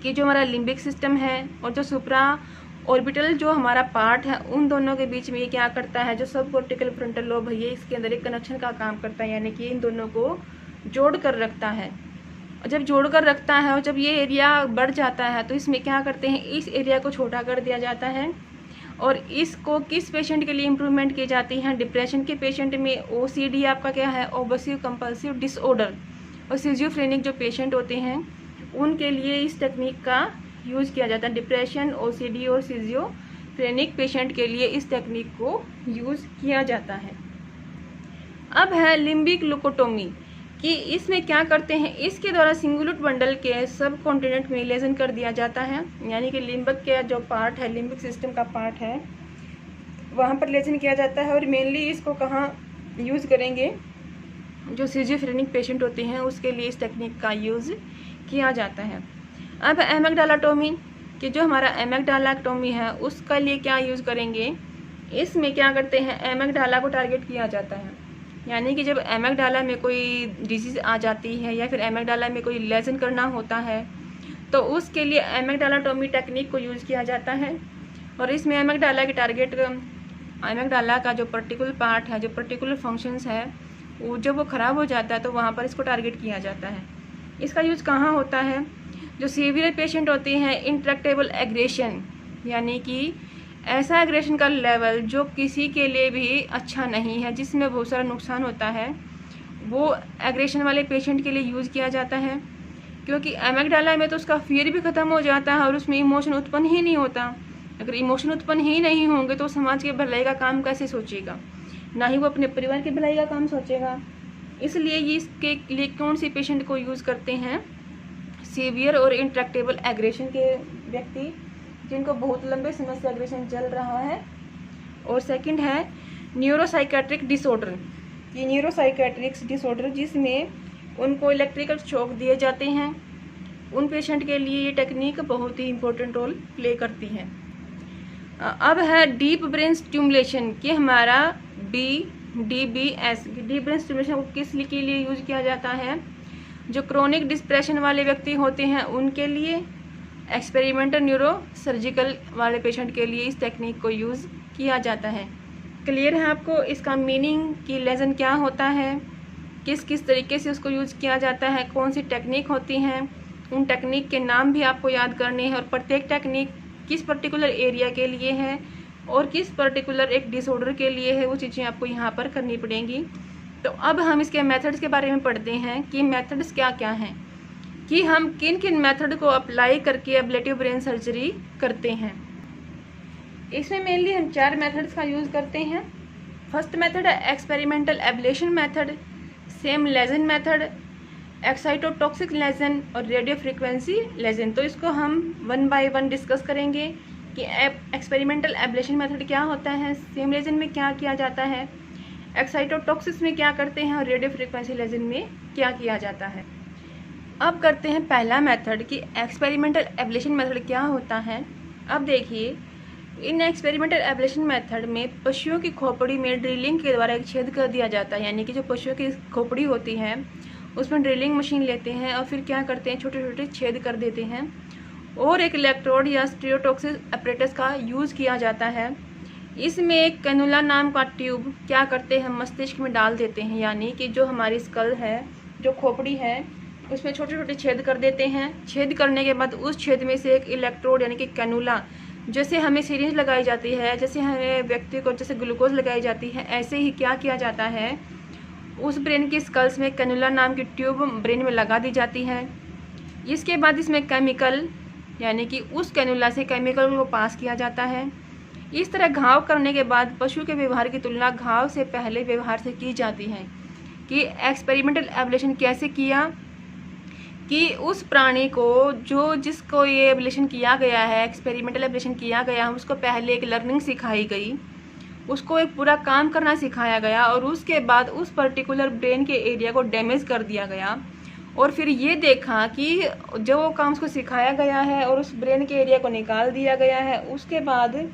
A: कि जो हमारा लिम्बिक सिस्टम है और जो सुप्रा ऑर्बिटल जो हमारा पार्ट है, उन दोनों के बीच में ये क्या करता है, जो सब कॉर्टिकल फ्रंटल लोब है, ये इसके अंदर एक कनेक्शन का काम करता है, यानी कि इन दोनों को जोड़ कर रखता है। और जब जोड़ कर रखता है और जब ये एरिया बढ़ जाता है तो इसमें क्या करते हैं, इस एरिया को छोटा कर दिया जाता है। और इसको किस पेशेंट के लिए इम्प्रूवमेंट की जाती है, डिप्रेशन के पेशेंट में, OCD आपका क्या है, ऑब्सेसिव कंपल्सिव डिसऑर्डर, और सिजियोफ्रेनिक जो पेशेंट होते हैं उनके लिए इस टेक्निक का यूज़ किया जाता है। डिप्रेशन, OCD और सिजियोफ्रेनिक पेशेंट के लिए इस टेक्निक को यूज़ किया जाता है। अब है लिम्बिक लुकोटोमी, कि इसमें क्या करते हैं, इसके द्वारा सिंगुलेट बंडल के सब कॉन्टिनेंट में लेजन कर दिया जाता है, यानी कि लिम्बक के जो पार्ट है, लिम्बिक सिस्टम का पार्ट है, वहाँ पर लेजन किया जाता है। और मेनली इसको कहाँ यूज़ करेंगे, जो सिजियोफ्रेनिक पेशेंट होते हैं उसके लिए इस टेक्निक का यूज़ किया जाता है। अब एमेगडालाटोमी, कि जो हमारा एमेगडालाटोमी है उसका लिए क्या यूज़ करेंगे, इसमें क्या करते हैं, एमेगडाला को टारगेट किया जाता है, यानी कि जब एमेगडाला में कोई डिजीज़ आ जाती है या फिर एमेगडाला में कोई लेजन करना होता है तो उसके लिए एमेगडालाटोमी टेक्निक को यूज़ किया जाता है। और इसमें एमेगडाला के टारगेट, एमेगडाला का जो पर्टिकुलर पार्ट है, जो पर्टिकुलर फंक्शंस है, वो जब वो ख़राब हो जाता है तो वहाँ पर इसको टारगेट किया जाता है। इसका यूज़ कहाँ होता है, जो सीवियर पेशेंट होते हैं, इंट्रैक्टेबल एग्रेशन, यानी कि ऐसा एग्रेशन का लेवल जो किसी के लिए भी अच्छा नहीं है, जिसमें बहुत सारा नुकसान होता है, वो एग्रेशन वाले पेशेंट के लिए यूज़ किया जाता है। क्योंकि एमेगडाला में तो उसका फियर भी ख़त्म हो जाता है और उसमें इमोशन उत्पन्न ही नहीं होता। अगर इमोशन उत्पन्न ही नहीं होंगे तो समाज के भलाई का काम कैसे सोचेगा, ना ही वो अपने परिवार की भलाई का काम सोचेगा। इसलिए ये इसके लिए कौन सी पेशेंट को यूज़ करते हैं, सीवियर और इंट्रैक्टेबल एग्रेशन के व्यक्ति जिनको बहुत लंबे समय से एग्रेशन चल रहा है। और सेकंड है न्यूरोसाइकेट्रिक डिसऑर्डर, ये न्यूरोसाइकेट्रिक्स डिसऑर्डर जिसमें उनको इलेक्ट्रिकल शॉक दिए जाते हैं, उन पेशेंट के लिए ये टेक्निक बहुत ही इम्पोर्टेंट रोल प्ले करती है। अब है डीप ब्रेन स्टिमुलेशन, कि हमारा DBS, डीप ब्रेन स्टिमुलेशन को किस के लिए यूज़ किया जाता है, जो क्रोनिक डिप्रेशन वाले व्यक्ति होते हैं उनके लिए, एक्सपेरिमेंटल न्यूरो सर्जिकल वाले पेशेंट के लिए इस टेक्निक को यूज़ किया जाता है। क्लियर है आपको इसका मीनिंग, कि लेजन क्या होता है, किस किस तरीके से उसको यूज़ किया जाता है, कौन सी टेक्निक होती हैं, उन टेक्निक के नाम भी आपको याद करने हैं, और प्रत्येक टेक्निक किस पर्टिकुलर एरिया के लिए है और किस पर्टिकुलर एक डिसऑर्डर के लिए है, वो चीज़ें आपको यहाँ पर करनी पड़ेंगी। तो अब हम इसके मेथड्स के बारे में पढ़ते हैं कि मेथड्स क्या क्या हैं, कि हम किन किन मेथड को अप्लाई करके एब्लेटिव ब्रेन सर्जरी करते हैं। इसमें मेनली हम 4 मेथड्स का यूज़ करते हैं। फर्स्ट मेथड है experimental ablation method, same lesion method, excitotoxic lesion और रेडियो फ्रीक्वेंसी लेजन। तो इसको हम 1 बाय 1 डिस्कस करेंगे कि एक्सपेरिमेंटल एब्लेशन मेथड क्या होता है, सेम लेजन में क्या किया जाता है, एक्साइटोटॉक्सिस में क्या करते हैं और रेडियो फ्रीक्वेंसी लेजन में क्या किया जाता है। अब करते हैं पहला मेथड कि एक्सपेरिमेंटल एब्लेशन मेथड क्या होता है। अब देखिए, इन एक्सपेरिमेंटल एब्लेशन मेथड में पशुओं की खोपड़ी में ड्रिलिंग के द्वारा एक छेद कर दिया जाता है, यानी कि जो पशुओं की खोपड़ी होती है उसमें ड्रिलिंग मशीन लेते हैं और फिर क्या करते हैं, छोटे छोटे छेद कर देते हैं, और एक इलेक्ट्रोड या स्टीरियोटॉक्सिस अपरेटस का यूज़ किया जाता है। इसमें एक कैनुला नाम का ट्यूब क्या करते हैं, मस्तिष्क में डाल देते हैं, यानी कि जो हमारी स्कल है, जो खोपड़ी है, उसमें छोटे छोटे छेद कर देते हैं। छेद करने के बाद उस छेद में से एक इलेक्ट्रोड यानी कि कैनुला, जैसे हमें सिरिंज लगाई जाती है, जैसे हमें व्यक्ति को जैसे ग्लूकोज लगाई जाती है, ऐसे ही क्या किया जाता है, उस ब्रेन की स्कल्स में कैनुला नाम की ट्यूब ब्रेन में लगा दी जाती है। इसके बाद इसमें केमिकल, यानी कि उस कैनुला से केमिकल को पास किया जाता है। इस तरह घाव करने के बाद पशु के व्यवहार की तुलना घाव से पहले व्यवहार से की जाती है। कि एक्सपेरिमेंटल एब्लेशन कैसे किया, कि उस प्राणी को जिसको ये एब्लेशन किया गया है, एक्सपेरिमेंटल एब्लेशन किया गया है, उसको पहले एक लर्निंग सिखाई गई, उसको एक पूरा काम करना सिखाया गया, और उसके बाद उस पर्टिकुलर ब्रेन के एरिया को डैमेज कर दिया गया, और फिर ये देखा कि जो वो काम उसको सिखाया गया है और उस ब्रेन के एरिया को निकाल दिया गया है, उसके बाद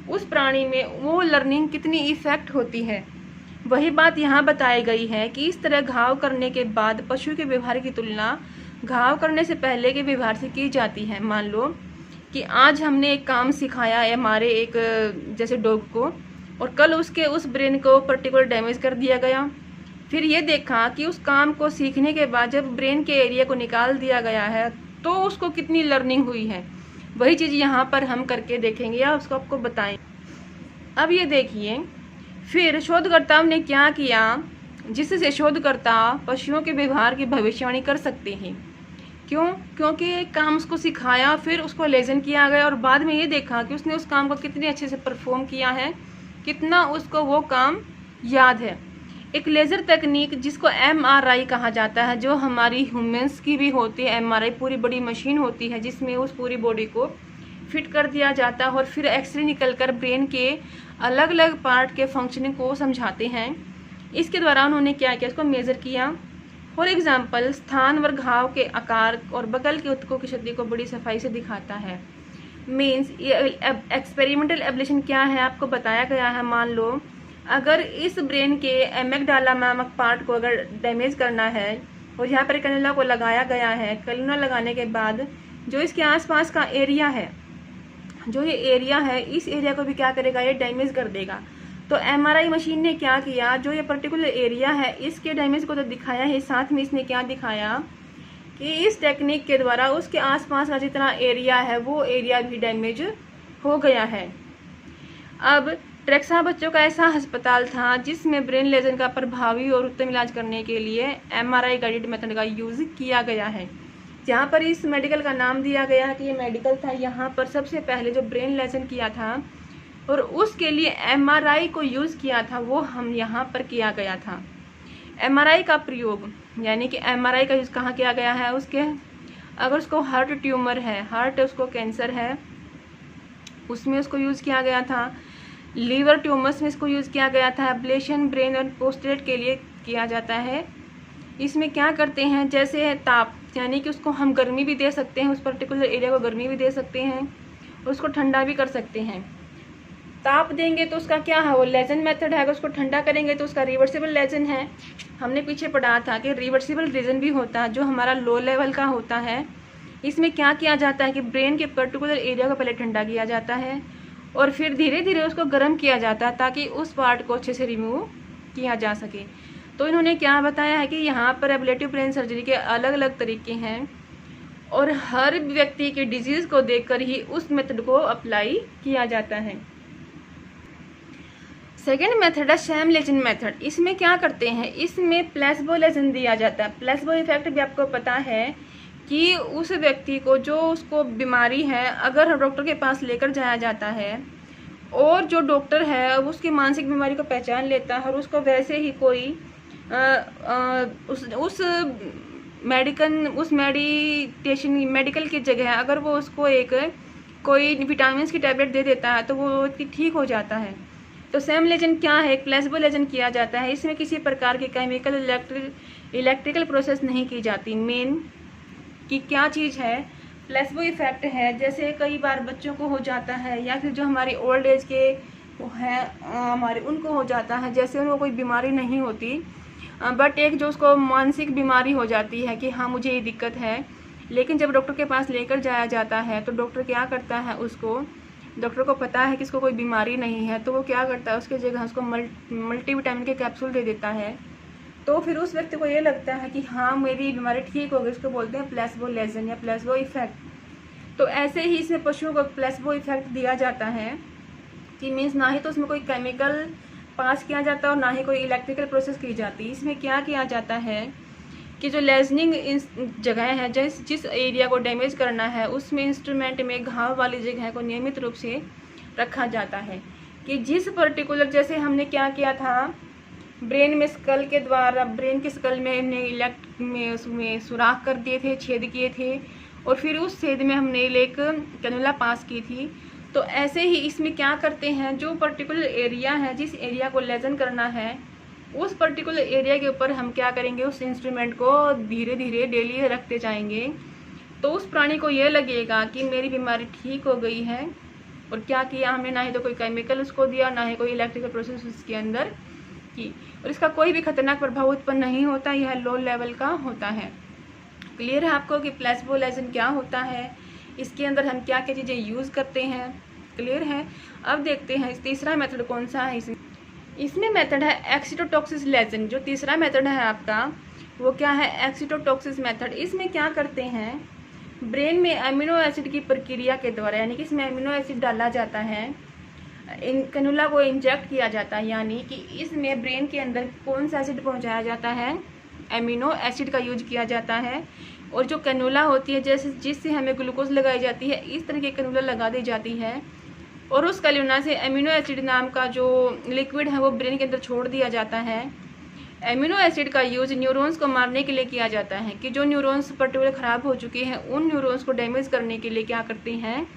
A: उस प्राणी में वो लर्निंग कितनी इफेक्ट होती है। वही बात यहाँ बताई गई है कि इस तरह घाव करने के बाद पशु के व्यवहार की तुलना घाव करने से पहले के व्यवहार से की जाती है। मान लो कि आज हमने एक काम सिखाया है हमारे एक जैसे डॉग को, और कल उसके उस ब्रेन को पर्टिकुलर डैमेज कर दिया गया। फिर ये देखा कि उस काम को सीखने के बाद जब ब्रेन के एरिया को निकाल दिया गया है तो उसको कितनी लर्निंग हुई है। वही चीज़ यहाँ पर हम करके देखेंगे या उसको आपको बताएं। अब ये देखिए, फिर शोधकर्ताओं ने क्या किया, जिससे शोधकर्ता पशुओं के व्यवहार की भविष्यवाणी कर सकते हैं। क्यों? क्योंकि एक काम उसको सिखाया, फिर उसको लेसन किया गया और बाद में ये देखा कि उसने उस काम को कितने अच्छे से परफॉर्म किया है, कितना उसको वो काम याद है। एक लेज़र तकनीक जिसको MRI कहा जाता है, जो हमारी ह्यूमंस की भी होती है। MRI पूरी बड़ी मशीन होती है जिसमें उस पूरी बॉडी को फिट कर दिया जाता है और फिर एक्सरे निकल कर ब्रेन के अलग अलग पार्ट के फंक्शनिंग को समझाते हैं। इसके द्वारा उन्होंने क्या किया, इसको मेज़र किया। फॉर एग्जाम्पल, स्थान व घाव के आकार और बगल के ऊतकों की क्षति को बड़ी सफाई से दिखाता है। मीन्स एक्सपेरिमेंटल एब्लेशन क्या है आपको बताया गया है। मान लो अगर इस ब्रेन के एमिगडाला नामक पार्ट को अगर डैमेज करना है और यहाँ पर कैनुला को लगाया गया है, कैनुला लगाने के बाद जो इसके आसपास का एरिया है, जो ये एरिया है, इस एरिया को भी क्या करेगा, ये डैमेज कर देगा। तो MRI मशीन ने क्या किया, जो ये पर्टिकुलर एरिया है इसके डैमेज को तो दिखाया है, साथ में इसने क्या दिखाया कि इस टेक्निक के द्वारा उसके आसपास का जितना एरिया है वो एरिया भी डैमेज हो गया है। अब ट्रेक्सा बच्चों का ऐसा अस्पताल था जिसमें ब्रेन लेजन का प्रभावी और उत्तम इलाज करने के लिए MRI गाइडेड मेथड का यूज किया गया है। जहाँ पर इस मेडिकल का नाम दिया गया है कि ये मेडिकल था, यहाँ पर सबसे पहले जो ब्रेन लेजन किया था और उसके लिए MRI को यूज़ किया था वो हम यहाँ पर किया गया था। MRI का प्रयोग यानी कि MRI का यूज़ कहाँ किया गया है, उसके अगर उसको हार्ट ट्यूमर है, हार्ट उसको कैंसर है, उसमें उसको यूज़ किया गया था। लीवर ट्यूमर्स में इसको यूज़ किया गया था। एब्लेशन ब्रेन और पोस्टेट के लिए किया जाता है। इसमें क्या करते हैं, जैसे ताप यानी कि उसको हम गर्मी भी दे सकते हैं, उस पर्टिकुलर एरिया को गर्मी भी दे सकते हैं, उसको ठंडा भी कर सकते हैं। ताप देंगे तो उसका क्या है, वो लेजन मेथड है। अगर उसको ठंडा करेंगे तो उसका रिवर्सिबल लेजन है। हमने पीछे पढ़ा था कि रिवर्सिबल रीजन भी होता है जो हमारा लो लेवल का होता है। इसमें क्या किया जाता है कि ब्रेन के पर्टिकुलर एरिया को पहले ठंडा किया जाता है और फिर धीरे धीरे उसको गर्म किया जाता है ताकि उस पार्ट को अच्छे से रिमूव किया जा सके। तो इन्होंने क्या बताया है कि यहाँ पर एबलेटिव ब्रेन सर्जरी के अलग अलग तरीके हैं और हर व्यक्ति के डिजीज़ को देखकर ही उस मेथड को अप्लाई किया जाता है। सेकेंड मेथड है सैम लेजन मेथड। इसमें क्या करते हैं, इसमें प्लेसबो लेजन दिया जाता है। प्लेसबो इफेक्ट भी आपको पता है कि उस व्यक्ति को जो उसको बीमारी है अगर डॉक्टर के पास लेकर जाया जाता है और जो डॉक्टर है उसकी मानसिक बीमारी को पहचान लेता है और उसको वैसे ही कोई उस मेडिकल की जगह अगर वो उसको एक कोई विटामिन की टैबलेट दे देता है तो वो ठीक हो जाता है। तो सैम लेजन क्या है, एक प्लेसबो लेजन किया जाता है। इसमें किसी प्रकार की केमिकल इलेक्ट्रिकल प्रोसेस नहीं की जाती। मेन कि क्या चीज़ है, प्लेसबो इफेक्ट है। जैसे कई बार बच्चों को हो जाता है या फिर जो हमारी ओल्ड एज के है हमारे उनको हो जाता है, जैसे उनको कोई बीमारी नहीं होती बट एक जो उसको मानसिक बीमारी हो जाती है कि हाँ मुझे ये दिक्कत है, लेकिन जब डॉक्टर के पास लेकर जाया जाता है तो डॉक्टर क्या करता है, उसको डॉक्टर को पता है कि इसको कोई बीमारी नहीं है तो वो क्या करता है उसके जगह उसको मल्टीविटामिन के कैप्सूल दे देता है। तो फिर उस व्यक्ति को ये लगता है कि हाँ मेरी बीमारी ठीक हो गई, उसको बोलते हैं प्लेसबो लेजन या प्लेसबो इफेक्ट। तो ऐसे ही इसमें पशुओं को प्लेसबो इफेक्ट दिया जाता है कि मीन्स ना ही तो उसमें कोई केमिकल पास किया जाता है और ना ही कोई इलेक्ट्रिकल प्रोसेस की जाती है। इसमें क्या किया जाता है कि जो लेजनिंग जगह है, जिस एरिया को डैमेज करना है उसमें इंस्ट्रूमेंट में घाव वाली जगह को नियमित रूप से रखा जाता है कि जिस पर्टिकुलर, जैसे हमने क्या किया था ब्रेन में स्कल के द्वारा, ब्रेन के स्कल में हमने उसमें सुराख कर दिए थे, छेद किए थे और फिर उस छेद में हमने एक कैनुला पास की थी। तो ऐसे ही इसमें क्या करते हैं, जो पर्टिकुलर एरिया है, जिस एरिया को लेजन करना है उस पर्टिकुलर एरिया के ऊपर हम क्या करेंगे, उस इंस्ट्रूमेंट को धीरे धीरे डेली रखते जाएंगे। तो उस प्राणी को ये लगेगा कि मेरी बीमारी ठीक हो गई है। और क्या किया हमने, ना ही तो कोई केमिकल उसको दिया, ना ही कोई इलेक्ट्रिकल प्रोसेस उसके अंदर की, और इसका कोई भी खतरनाक प्रभाव उत्पन्न नहीं होता, यह लो लेवल का होता है। क्लियर है आपको कि प्लेसबो लेजन क्या होता है, इसके अंदर हम क्या क्या चीज़ें यूज़ करते हैं, क्लियर है। अब देखते हैं तीसरा मेथड कौन सा है। इसमें मेथड है एक्सीटोटॉक्सिस लेजन। जो तीसरा मेथड है आपका वो क्या है, एक्सीटोटॉक्सिस मेथड। इसमें क्या करते हैं, ब्रेन में अमीनो एसिड की प्रक्रिया के द्वारा, यानी कि इसमें अमीनो एसिड डाला जाता है, इन कैनुला को इंजेक्ट किया जाता है, यानी कि इसमें ब्रेन के अंदर कौन सा एसिड पहुंचाया जाता है, अमीनो एसिड का यूज किया जाता है। और जो कैनुला होती है जैसे जिससे हमें ग्लूकोज लगाई जाती है, इस तरह की कैनुला लगा दी जाती है और उस कैनुला से अमीनो एसिड नाम का जो लिक्विड है वो ब्रेन के अंदर छोड़ दिया जाता है। एमिनो एसिड का यूज न्यूरॉन्स को मारने के लिए किया जाता है कि जो न्यूरॉन्स पर्टिकुलर ख़राब हो चुके हैं उन न्यूरॉन्स को डैमेज करने के लिए क्या करते हैं,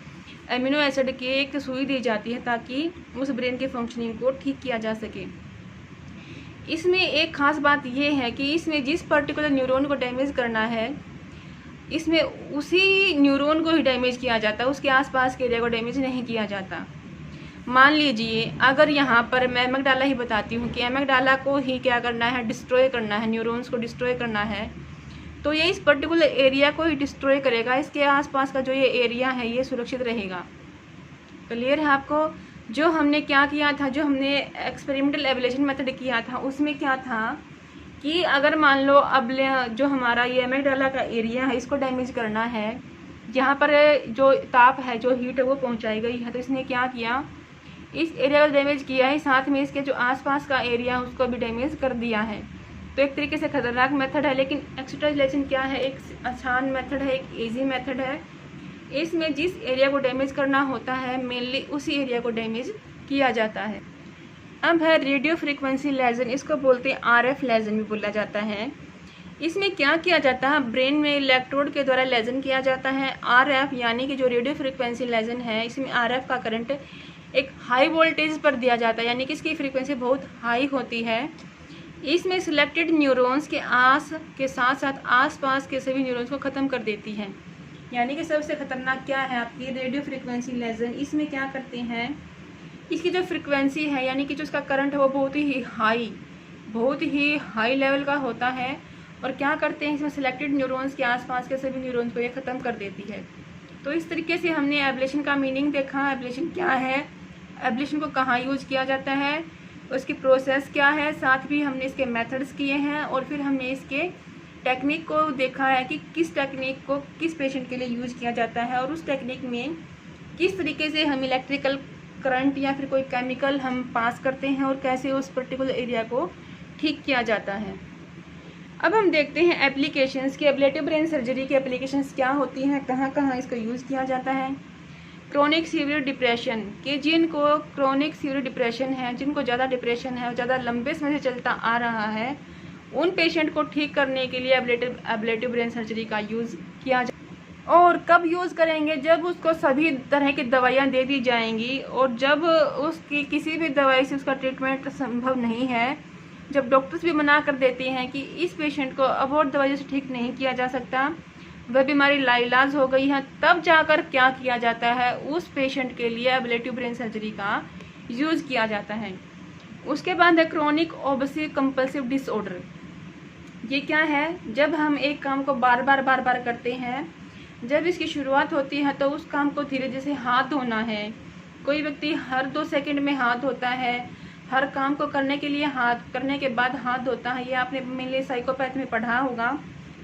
A: एमिनो एसिड की एक सुई दी जाती है ताकि उस ब्रेन की फंक्शनिंग को ठीक किया जा सके। इसमें एक खास बात यह है कि इसमें जिस पर्टिकुलर न्यूरॉन को डैमेज करना है, इसमें उसी न्यूरॉन को ही डैमेज किया जाता है, उसके आसपास के एरिया को डैमेज नहीं किया जाता। मान लीजिए अगर यहाँ पर मैं एमेगडाला ही बताती हूँ कि एमेगडाला को ही क्या करना है, डिस्ट्रॉय करना है, न्यूरॉन्स को डिस्ट्रॉय करना है, तो ये इस पर्टिकुलर एरिया को ही डिस्ट्रॉय करेगा, इसके आसपास का जो ये एरिया है ये सुरक्षित रहेगा। क्लियर है आपको। जो हमने क्या किया था, जो हमने एक्सपेरिमेंटल एवोल्यूशन मेथड किया था, उसमें क्या था कि अगर मान लो अब जो हमारा ये एमेगडाला का एरिया है इसको डैमेज करना है, जहाँ पर जो ताप है, जो हीट है वो पहुँचाई गई है, तो इसने क्या किया, इस एरिया को डैमेज किया है, साथ में इसके जो आसपास का एरिया है उसको भी डैमेज कर दिया है। तो एक तरीके से खतरनाक मेथड है, लेकिन एक्सीटोलेशन क्या है, एक आसान मेथड है, एक इजी मेथड है। इसमें जिस एरिया को डैमेज करना होता है मेनली उसी एरिया को डैमेज किया जाता है। अब है रेडियो फ्रीक्वेंसी लेजन, इसको बोलते हैं आरएफ लेजन भी बोला जाता है। इसमें क्या किया जाता है, ब्रेन में इलेक्ट्रोड के द्वारा लेजन किया जाता है। आरएफ यानी कि जो रेडियो फ्रीक्वेंसी लेजन है, इसमें आरएफ का करंट एक हाई वोल्टेज पर दिया जाता है, यानी कि इसकी फ्रीक्वेंसी बहुत हाई होती है। इसमें सिलेक्टेड न्यूरॉन्स के साथ साथ आसपास के सभी न्यूरॉन्स को ख़त्म कर देती है। यानी कि सबसे खतरनाक क्या है आपकी रेडियो फ्रीक्वेंसी लेजन। इसमें क्या करते हैं, इसकी जो फ्रीक्वेंसी है यानी कि जो इसका करंट है वो बहुत ही हाई लेवल का होता है। और क्या करते हैं, इसमें सिलेक्टेड न्यूरॉन्स के आसपास के सभी न्यूरॉन्स को ये ख़त्म कर देती है। तो इस तरीके से हमने एब्लेशन का मीनिंग देखा, एब्लेशन क्या है, एब्लेशन को कहाँ यूज किया जाता है, उसकी प्रोसेस क्या है, साथ भी हमने इसके मेथड्स किए हैं और फिर हमने इसके टेक्निक को देखा है कि किस टेक्निक को किस पेशेंट के लिए यूज किया जाता है और उस टेक्निक में किस तरीके से हम इलेक्ट्रिकल करंट या फिर कोई केमिकल हम पास करते हैं और कैसे उस पर्टिकुलर एरिया को ठीक किया जाता है। अब हम देखते हैं एप्लीकेशंस की, एब्लेटिव ब्रेन सर्जरी की एप्लीकेशंस क्या होती हैं, कहाँ कहाँ इसका यूज़ किया जाता है। क्रोनिक सीवियर डिप्रेशन के, जिनको क्रोनिक सीवियर डिप्रेशन है, जिनको ज़्यादा डिप्रेशन है और ज़्यादा लंबे समय से चलता आ रहा है, उन पेशेंट को ठीक करने के लिए एब्लेटिव ब्रेन सर्जरी का यूज़ किया जाए। और कब यूज़ करेंगे, जब उसको सभी तरह की दवाइयाँ दे दी जाएंगी और जब उसकी किसी भी दवाई से उसका ट्रीटमेंट संभव नहीं है, जब डॉक्टर्स भी मना कर देते हैं कि इस पेशेंट को अब और दवाइयों से ठीक नहीं किया जा सकता, वह बीमारी लाइलाज हो गई है, तब जाकर क्या किया जाता है, उस पेशेंट के लिए एब्लेटिव ब्रेन सर्जरी का यूज़ किया जाता है। उसके बाद है क्रोनिक ऑब्सेसिव कंपल्सिव डिसऑर्डर। ये क्या है, जब हम एक काम को बार बार करते हैं, जब इसकी शुरुआत होती है तो उस काम को धीरे, जैसे हाथ धोना है, कोई व्यक्ति हर 2 सेकंड में हाथ धोता है, हर काम को करने के लिए हाथ करने के बाद हाथ धोता है। ये आपने मेनली साइकोपैथ में पढ़ा होगा,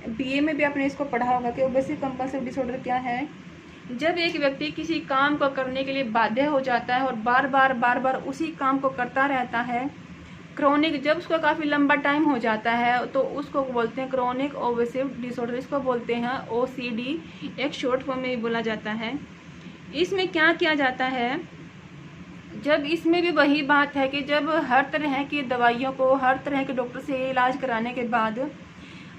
A: बीए में भी आपने इसको पढ़ा होगा कि ऑब्सेसिव कंपल्सिव डिसऑर्डर क्या है। जब एक व्यक्ति किसी काम को करने के लिए बाध्य हो जाता है और बार बार उसी काम को करता रहता है, क्रोनिक, जब उसका काफ़ी लंबा टाइम हो जाता है तो उसको बोलते हैं क्रोनिक ऑब्सेसिव डिसऑर्डर, इसको बोलते हैं ओसीडी, एक शॉर्ट फॉर्म में भी बोला जाता है। इसमें क्या किया जाता है, जब इसमें भी वही बात है कि जब हर तरह की दवाइयों को हर तरह के डॉक्टर से इलाज कराने के बाद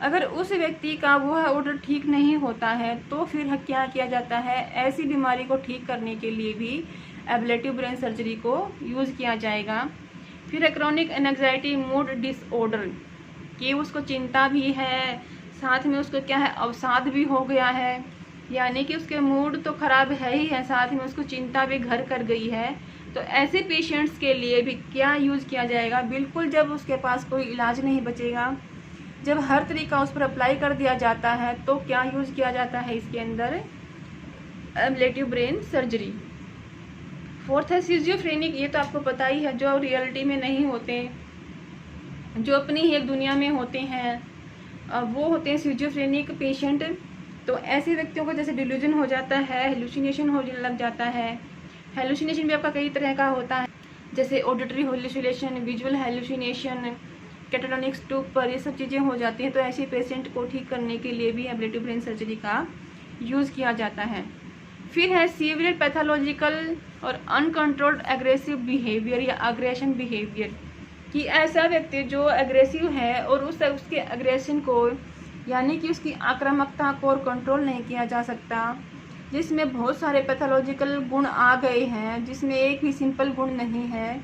A: अगर उस व्यक्ति का वह ऑर्डर ठीक नहीं होता है तो फिर क्या किया जाता है, ऐसी बीमारी को ठीक करने के लिए भी एब्लेटिव ब्रेन सर्जरी को यूज़ किया जाएगा। फिर क्रोनिक एंजाइटी मूड डिसऑर्डर, कि उसको चिंता भी है, साथ में उसको क्या है, अवसाद भी हो गया है, यानी कि उसके मूड तो ख़राब है ही है, साथ में उसको चिंता भी घर कर गई है। तो ऐसे पेशेंट्स के लिए भी क्या यूज़ किया जाएगा, बिल्कुल जब उसके पास कोई इलाज नहीं बचेगा, जब हर तरीका उस पर अप्लाई कर दिया जाता है तो क्या यूज़ किया जाता है इसके अंदर, एब्लेटिव ब्रेन सर्जरी। फोर्थ है सिजोफ्रेनिक, ये तो आपको पता ही है, जो रियलिटी में नहीं होते, जो अपनी ही एक दुनिया में होते हैं, वो होते हैं सिजोफ्रेनिक पेशेंट। तो ऐसे व्यक्तियों को जैसे डिल्यूजन हो जाता है, हेलुसिनेशन होने लग जाता है। हेलुसिनेशन भी आपका कई तरह का होता है, जैसे auditory hallucination, visual hallucination, catatonic stupor, ये सब चीज़ें हो जाती हैं। तो ऐसे पेशेंट को ठीक करने के लिए भी एब्लेटिव ब्रेन सर्जरी का यूज़ किया जाता है। फिर है सीवियर पैथोलॉजिकल और अनकंट्रोल्ड एग्रेसिव बिहेवियर या अग्रेशन बिहेवियर, कि ऐसा व्यक्ति जो एग्रेसिव है और उसके एग्रेशन को यानी कि उसकी आक्रामकता को और कंट्रोल नहीं किया जा सकता, जिसमें बहुत सारे पैथोलॉजिकल गुण आ गए हैं, जिसमें एक भी सिंपल गुण नहीं है।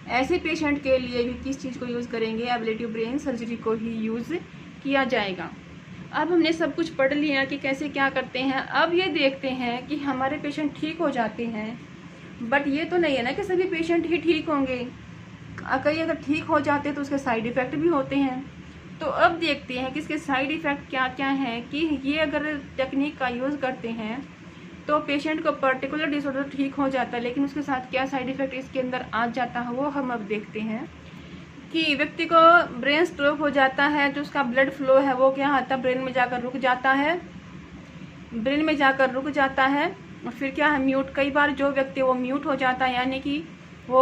A: ऐसे पेशेंट के लिए भी किस चीज़ को यूज़ करेंगे, एब्लेटिव ब्रेन सर्जरी को ही यूज़ किया जाएगा। अब हमने सब कुछ पढ़ लिया कि कैसे क्या करते हैं। अब ये देखते हैं कि हमारे पेशेंट ठीक हो जाते हैं, बट ये तो नहीं है ना कि सभी पेशेंट ही ठीक होंगे, कई अगर ठीक हो जाते हैं तो उसके साइड इफ़ेक्ट भी होते हैं। तो अब देखते हैं कि इसके साइड इफ़ेक्ट क्या क्या हैं, कि ये अगर टेक्निक का यूज़ करते हैं तो पेशेंट को पर्टिकुलर डिसऑर्डर ठीक हो जाता है, लेकिन उसके साथ क्या साइड इफ़ेक्ट इसके अंदर आ जाता है वो हम अब देखते हैं। कि व्यक्ति को ब्रेन स्ट्रोक हो जाता है, जो उसका ब्लड फ्लो है वो क्या होता है, ब्रेन में जाकर रुक जाता है, ब्रेन में जाकर रुक जाता है। और फिर क्या है, म्यूट, कई बार जो व्यक्ति वो म्यूट हो जाता है, यानी कि वो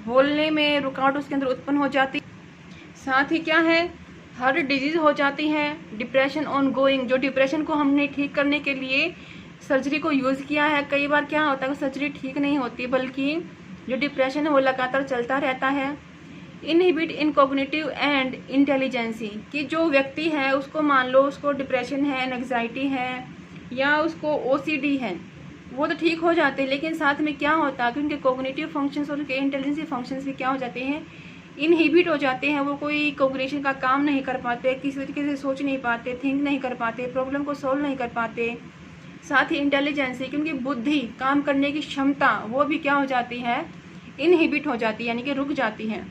A: बोलने में रुकावट उसके अंदर उत्पन्न हो जाती है। साथ ही क्या है, हार्ट डिजीज हो जाती है, डिप्रेशन ऑन गोइंग, जो डिप्रेशन को हमने ठीक करने के लिए सर्जरी को यूज़ किया है, कई बार क्या होता है सर्जरी ठीक नहीं होती, बल्कि जो डिप्रेशन है वो लगातार चलता रहता है। Inhibit in cognitive and intelligency, कि जो व्यक्ति है उसको मान लो उसको डिप्रेशन है, एंग्जाइटी है या उसको ओसीडी है, वो तो ठीक हो जाते हैं, लेकिन साथ में क्या होता है कि उनके कॉग्निटिव फंक्शंस और उनके इंटेलिजेंसी फंक्शंस भी क्या हो जाते हैं, इनहिबिट हो जाते हैं। वो कोई कॉग्निशन का काम नहीं कर पाते, किसी तरीके से सोच नहीं पाते, थिंक नहीं कर पाते, प्रॉब्लम को सोल्व नहीं कर पाते। साथ ही इंटेलिजेंसी, क्योंकि बुद्धि, काम करने की क्षमता, वो भी क्या हो जाती है, इनहिबिट हो जाती है, यानी कि रुक जाती है।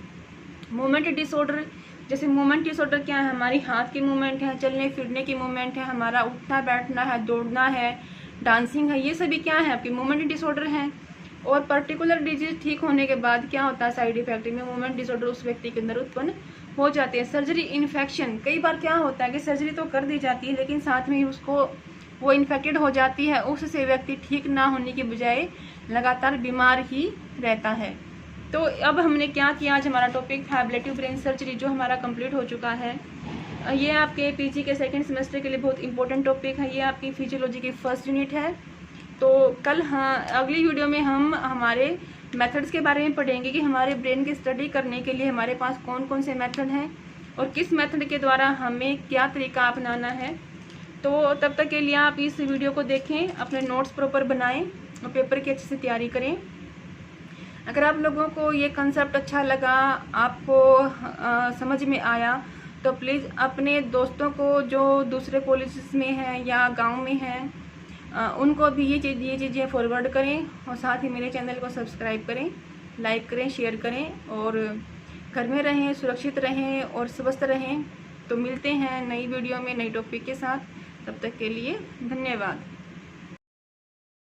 A: मूवमेंट डिसऑर्डर, जैसे मूवमेंट डिसऑर्डर क्या है, हमारी हाथ की मूवमेंट है, चलने फिरने की मूवमेंट है, हमारा उठना बैठना है, दौड़ना है, डांसिंग है, ये सभी क्या है आपकी मूवमेंट डिसऑर्डर हैं। और पर्टिकुलर डिजीज ठीक होने के बाद क्या होता है, साइड इफेक्ट में मूवमेंट डिसऑर्डर उस व्यक्ति के अंदर उत्पन्न हो जाते हैं। सर्जरी इन्फेक्शन, कई बार क्या होता है कि सर्जरी तो कर दी जाती है, लेकिन साथ में ही उसको वो इन्फेक्टेड हो जाती है, उससे व्यक्ति ठीक ना होने की बजाय लगातार बीमार ही रहता है। तो अब हमने क्या किया, आज हमारा टॉपिक था एब्लेटिव ब्रेन सर्जरी, जो हमारा कंप्लीट हो चुका है। ये आपके पीजी के सेकंड सेमेस्टर के लिए बहुत इंपॉर्टेंट टॉपिक है, ये आपकी फिजियोलॉजी की फर्स्ट यूनिट है। तो कल अगली वीडियो में हम हमारे मेथड्स के बारे में पढ़ेंगे कि हमारे ब्रेन की स्टडी करने के लिए हमारे पास कौन कौन से मेथड हैं और किस मेथड के द्वारा हमें क्या तरीका अपनाना है। तो तब तक के लिए आप इस वीडियो को देखें, अपने नोट्स प्रॉपर बनाएं और पेपर की अच्छे से तैयारी करें। अगर आप लोगों को ये कंसेप्ट अच्छा लगा, आपको समझ में आया, तो प्लीज़ अपने दोस्तों को जो दूसरे कॉलेजेस में हैं या गांव में हैं, उनको भी ये चीज़ें फॉरवर्ड करें और साथ ही मेरे चैनल को सब्सक्राइब करें, लाइक करें, शेयर करें और घर में रहें, सुरक्षित रहें और स्वस्थ रहें। तो मिलते हैं नई वीडियो में नई टॉपिक के साथ, तब तक के लिए धन्यवाद।